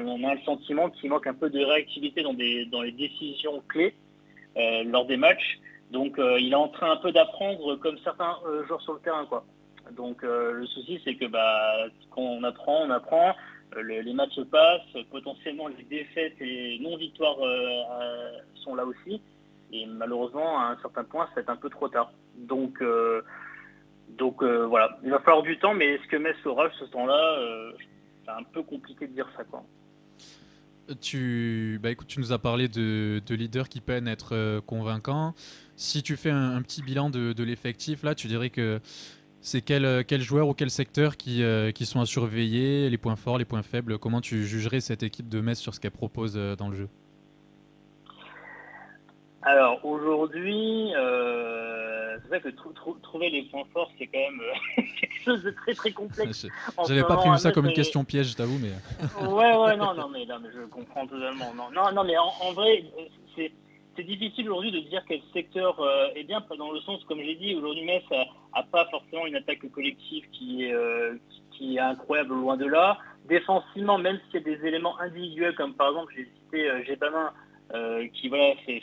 on a le sentiment qu'il manque un peu de réactivité dans les décisions clés lors des matchs. Donc il est en train un peu d'apprendre comme certains joueurs sur le terrain, quoi. Donc le souci c'est que quand on apprend, les matchs passent, potentiellement les défaites et non-victoires sont là aussi. Et malheureusement, à un certain point, c'est un peu trop tard. Donc voilà, il va falloir du temps, mais est-ce que Metz aura ce temps-là c'est un peu compliqué de dire ça, quoi. Écoute, tu nous as parlé de leaders qui peinent à être convaincants. Si tu fais un petit bilan de l'effectif, là, tu dirais que c'est quel joueur ou quel secteur qui sont à surveiller, les points forts, les points faibles. Comment tu jugerais cette équipe de Metz sur ce qu'elle propose dans le jeu? Alors aujourd'hui, c'est vrai que trouver les points forts, c'est quand même quelque chose de très très complexe. J'avais pas prévu ça comme une question piège, je t'avoue, mais. Ouais, non, mais je comprends totalement. Non, mais en vrai, c'est difficile aujourd'hui de dire quel secteur est bien, dans le sens, comme j'ai dit, aujourd'hui Metz a pas forcément une attaque collective qui est incroyable, loin de là. Défensivement, même s'il y a des éléments individuels, comme par exemple, j'ai cité Gébamin, qui voilà, fait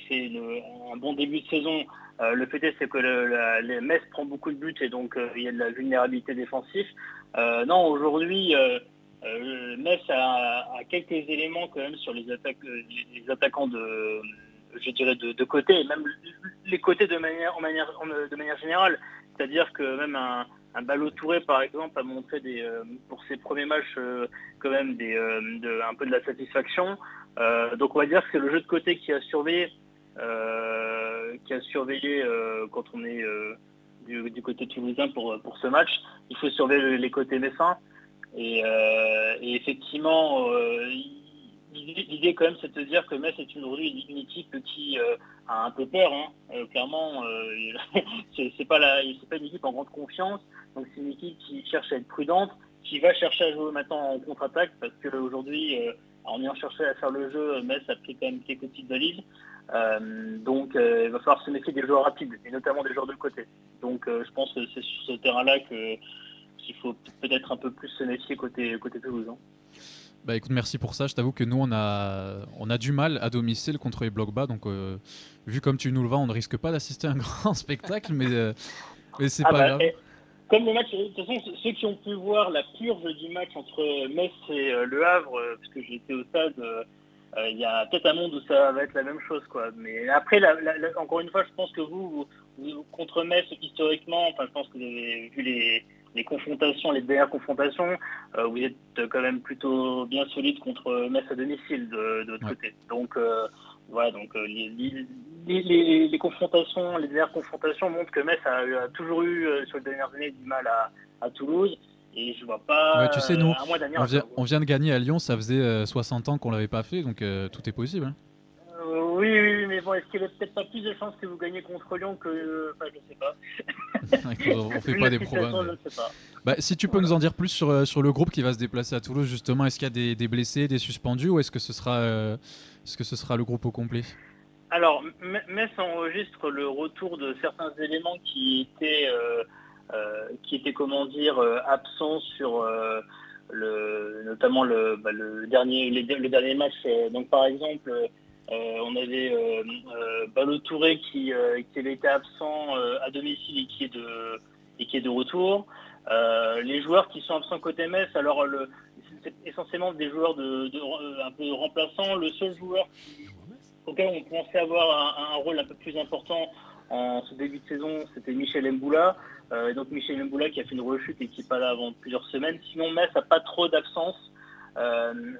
un bon début de saison. Le fait est que les Metz prend beaucoup de buts et donc il y a de la vulnérabilité défensive. Non, aujourd'hui, Metz a quelques éléments quand même sur les attaquants je dirais de côté, et même les côtés de manière générale. C'est-à-dire que même un Ballo-Touré, par exemple, a montré pour ses premiers matchs quand même un peu de la satisfaction. Donc on va dire que c'est le jeu de côté qui a surveillé quand on est du côté toulousain pour ce match. Il faut surveiller les côtés messins. Et effectivement, l'idée quand même, c'est de se dire que Metz est aujourd'hui une équipe qui a un peu peur. Clairement, c'est pas une équipe en grande confiance. Donc c'est une équipe qui cherche à être prudente, qui va chercher à jouer maintenant en contre-attaque, parce qu'aujourd'hui, en ayant cherché à faire le jeu, Metz a pris quand même quelques petites valises. Donc il va falloir se méfier des joueurs rapides, et notamment des joueurs de côté. Donc je pense que c'est sur ce terrain-là qu'il faut peut-être un peu plus se méfier côté Toulouse. Bah écoute, merci pour ça. Je t'avoue que nous, on a du mal à domicile contre les blocs bas. Donc, vu comme tu nous le vends, on ne risque pas d'assister à un grand spectacle, mais c'est pas grave. Comme le match, de toute façon, ceux qui ont pu voir la purge du match entre Metz et Le Havre, parce que j'ai été au stade, il y a peut-être un monde où ça va être la même chose, quoi. Mais après, encore une fois, je pense que vous contre Metz, historiquement, je pense que vous avez vu les confrontations, les dernières confrontations, vous êtes quand même plutôt bien solide contre Metz à domicile de votre côté. Donc voilà, les confrontations, les dernières confrontations montrent que Metz a toujours eu sur les dernières années du mal à Toulouse. Et je vois pas. Ouais, tu sais, nous, on vient de gagner à Lyon, ça faisait 60 ans qu'on l'avait pas fait, donc tout est possible. Hein. Oui, mais bon, est-ce qu'il y avait peut-être pas plus de chances que vous gagnez contre Lyon que. Enfin, je sais pas. On fait pas des programmes. Bah, si tu peux nous en dire plus sur le groupe qui va se déplacer à Toulouse, justement, est-ce qu'il y a des blessés, des suspendus, ou est-ce que ce sera le groupe au complet? Alors, Metz enregistre le retour de certains éléments qui étaient comment dire, absents sur notamment le dernier match. Donc, par exemple. On avait Ballo-Touré qui avait été absent à domicile et qui est de retour. Les joueurs qui sont absents côté Metz, alors c'est essentiellement des joueurs un peu remplaçants. Le seul joueur auquel on pensait avoir un rôle un peu plus important en ce début de saison, c'était Michel Mboula. Donc Michel Mboula qui a fait une rechute et qui n'est pas là avant plusieurs semaines. Sinon Metz n'a pas trop d'absence.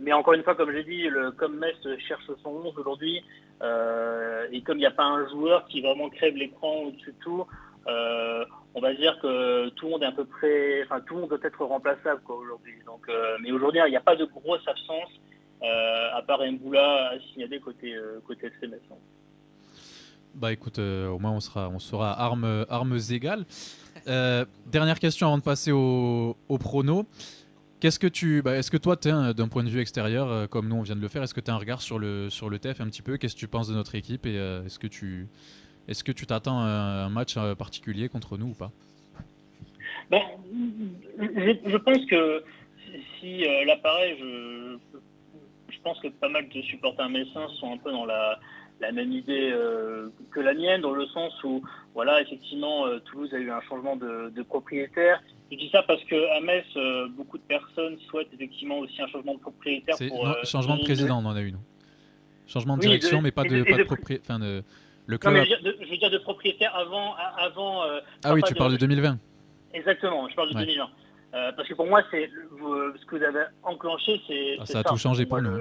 Mais encore une fois, comme j'ai dit, comme Metz cherche son 11 aujourd'hui, et comme il n'y a pas un joueur qui vraiment crève l'écran au-dessus de tout, on va dire que tout le monde est à peu près, tout le monde doit être remplaçable aujourd'hui. Donc, mais aujourd'hui, il n'y a pas de grosse absence, à part Mboula à signaler côté FC Metz. Bah écoute, au moins on sera armes égales. Dernière question avant de passer au prono. Est-ce que toi, d'un point de vue extérieur, comme nous on vient de le faire, est-ce que tu as un regard sur le TEF un petit peu? Qu'est-ce que tu penses de notre équipe et est-ce que tu t'attends à un match particulier contre nous ou pas? Je pense que si là pareil, je pense que pas mal de supporters messins sont un peu dans la même idée que la mienne, dans le sens où, voilà, effectivement, Toulouse a eu un changement de propriétaire. Je dis ça parce qu'à Metz, beaucoup de personnes souhaitent effectivement aussi un changement de propriétaire. Changement de président, on en a eu, nous. Changement de direction, mais pas de Le Non, club. mais je veux dire de propriétaire avant. Ah oui, tu parles de 2020. Exactement, je parle de Ouais. 2020. Parce que pour moi, ce que vous avez enclenché, c'est. Ah, c'est ça a tout changé pour moi, nous.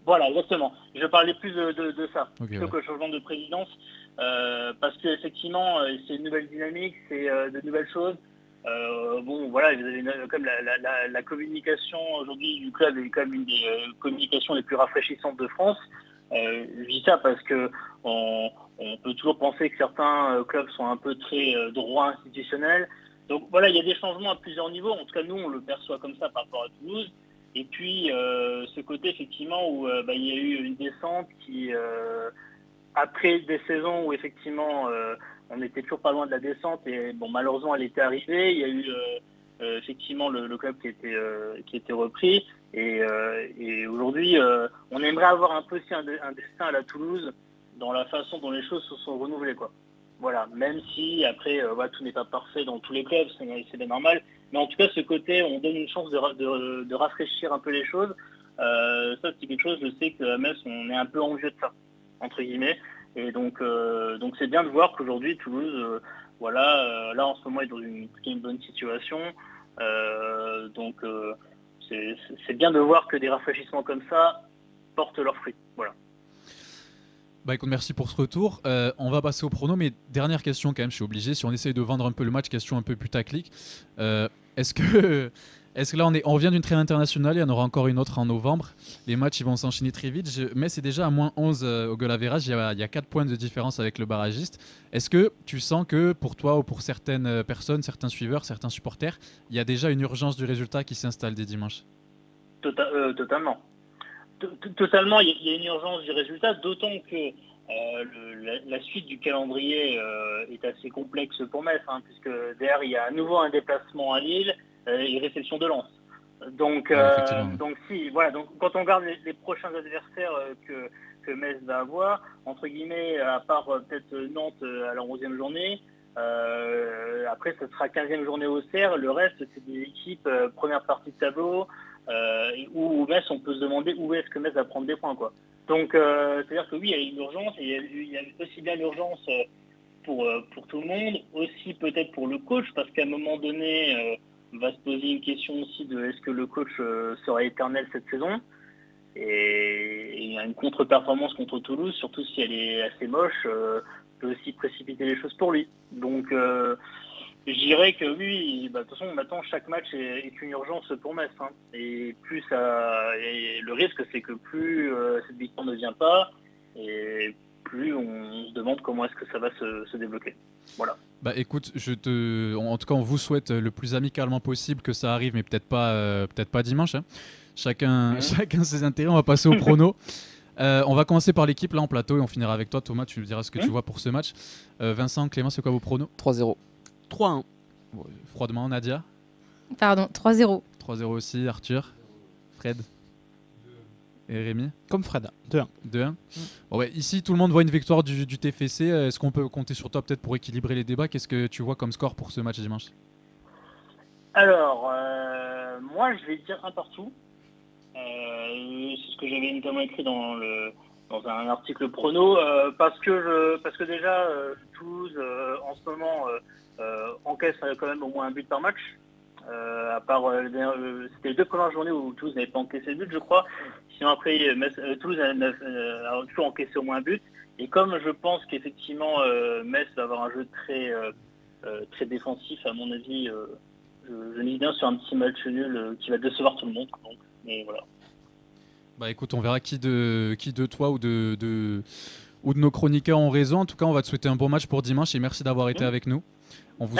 Voilà, exactement. Je parlais plus de ça, Ok, plutôt ouais. que le changement de présidence, parce qu'effectivement, c'est une nouvelle dynamique, c'est de nouvelles choses. Bon, voilà, vous avez comme la communication aujourd'hui du club est comme une des communications les plus rafraîchissantes de France. Je dis ça parce que on peut toujours penser que certains clubs sont un peu très droits institutionnels. Donc voilà, il y a des changements à plusieurs niveaux. En tout cas, nous, on le perçoit comme ça par rapport à Toulouse. Et puis, ce côté, effectivement, où il y a eu une descente qui, après des saisons où, effectivement, on n'était toujours pas loin de la descente. Et bon, malheureusement, elle était arrivée. Il y a eu, effectivement, le club qui était repris. Et aujourd'hui, on aimerait avoir un peu aussi un destin à la Toulouse dans la façon dont les choses se sont renouvelées, quoi. Voilà, même si après tout n'est pas parfait dans tous les clubs, c'est bien normal. Mais en tout cas, ce côté, on donne une chance de rafraîchir un peu les choses. Ça, c'est quelque chose, je sais qu'à Metz, on est un peu envieux de ça, entre guillemets. Et donc c'est bien de voir qu'aujourd'hui, Toulouse, là en ce moment, est dans une bonne situation. C'est bien de voir que des rafraîchissements comme ça portent leurs fruits. Voilà. Bah écoute, merci pour ce retour. On va passer au prono, mais dernière question quand même, je suis obligé. Si on essaye de vendre un peu le match, question un peu putaclic. Est-ce que là on revient d'une trêve internationale, il y en aura encore une autre en novembre. Les matchs ils vont s'enchaîner très vite. Metz est déjà à moins 11 au goal average, il y a 4 points de différence avec le barragiste. Est-ce que tu sens que pour toi ou pour certaines personnes, certains suiveurs, certains supporters, il y a déjà une urgence du résultat qui s'installe dès dimanche? Totalement. Totalement, il y a une urgence du résultat, d'autant que la suite du calendrier est assez complexe pour Metz, puisque derrière il y a à nouveau un déplacement à Lille et réception de Lens. Donc quand on regarde les prochains adversaires que Metz va avoir, entre guillemets, à part peut-être Nantes à la 11e journée, après ce sera 15e journée au Cerf, le reste c'est des équipes première partie de tableau, où Metz, on peut se demander où est-ce que Metz va prendre des points, quoi. Donc, c'est-à-dire que oui, il y a une urgence, et il y a aussi bien l'urgence pour tout le monde, aussi peut-être pour le coach, parce qu'à un moment donné, va se poser une question aussi de est-ce que le coach sera éternel cette saison, et il y a une contre-performance contre Toulouse, surtout si elle est assez moche, peut aussi précipiter les choses pour lui. Donc, je dirais que oui, de toute façon, maintenant, chaque match est une urgence pour Metz. Et plus et le risque, c'est que plus cette victoire ne vient pas, et plus on se demande comment est-ce que ça va se débloquer. Voilà. Bah écoute, en tout cas, on vous souhaite le plus amicalement possible que ça arrive, mais peut-être pas dimanche. Chacun ses intérêts. On va passer au prono. On va commencer par l'équipe là en plateau et on finira avec toi, Thomas. Tu nous diras ce que tu vois pour ce match. Vincent, Clément, c'est quoi vos pronos? 3-0. 3-1. Froidement, Nadia. Pardon, 3-0. 3-0 aussi, Arthur, Fred et Rémi. Comme Fred, 2-1. 2-1. Bon, ouais, ici, tout le monde voit une victoire du TFC. Est-ce qu'on peut compter sur toi peut-être pour équilibrer les débats? Qu'est-ce que tu vois comme score pour ce match dimanche? Alors, moi, je vais dire un partout. C'est ce que j'avais notamment écrit dans un article prono, parce que déjà, Toulouse, en ce moment, encaisse quand même au moins un but par match. À part c'était les 2 premières journées où Toulouse n'avait pas encaissé de but, je crois. Sinon après Toulouse a toujours encaissé au moins un but. Et comme je pense qu'effectivement Metz va avoir un jeu très défensif, à mon avis, je mise bien sur un petit match nul qui va décevoir tout le monde. Donc, mais voilà. Bah écoute, on verra qui de toi ou de nos chroniqueurs ont raison. En tout cas, on va te souhaiter un bon match pour dimanche et merci d'avoir été avec nous. On vous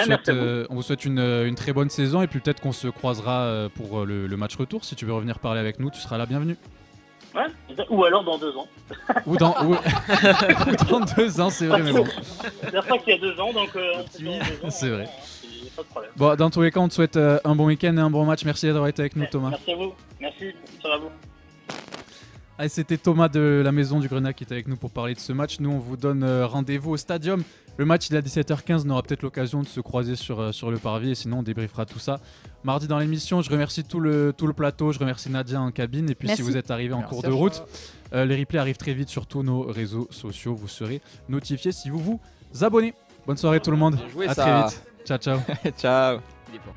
souhaite une très bonne saison et puis peut-être qu'on se croisera pour le match retour. Si tu veux revenir parler avec nous, tu seras la bienvenue. Ouais, ou alors dans 2 ans. Ou dans 2 ans, c'est vrai. Mais bon. C'est la fois qu'il y a 2 ans, donc c'est vrai. Pas de problème. Bon, dans tous les cas, on te souhaite un bon week-end et un bon match. Merci d'avoir été avec nous, Thomas. Merci à vous. Merci. Bonsoir à vous. Allez, c'était Thomas de la Maison du Grenat qui était avec nous pour parler de ce match. Nous, on vous donne rendez-vous au Stadium Le match il est à 17h15, on aura peut-être l'occasion de se croiser sur le parvis et sinon on débriefera tout ça mardi dans l'émission. Je remercie tout le plateau, je remercie Nadia en cabine et puis Merci. si vous êtes arrivé en cours de route, les replays arrivent très vite sur tous nos réseaux sociaux, vous serez notifiés si vous vous abonnez. Bonne soirée tout le monde, Bien joué, à ça. très vite, ciao ciao. Ciao. Il est fort.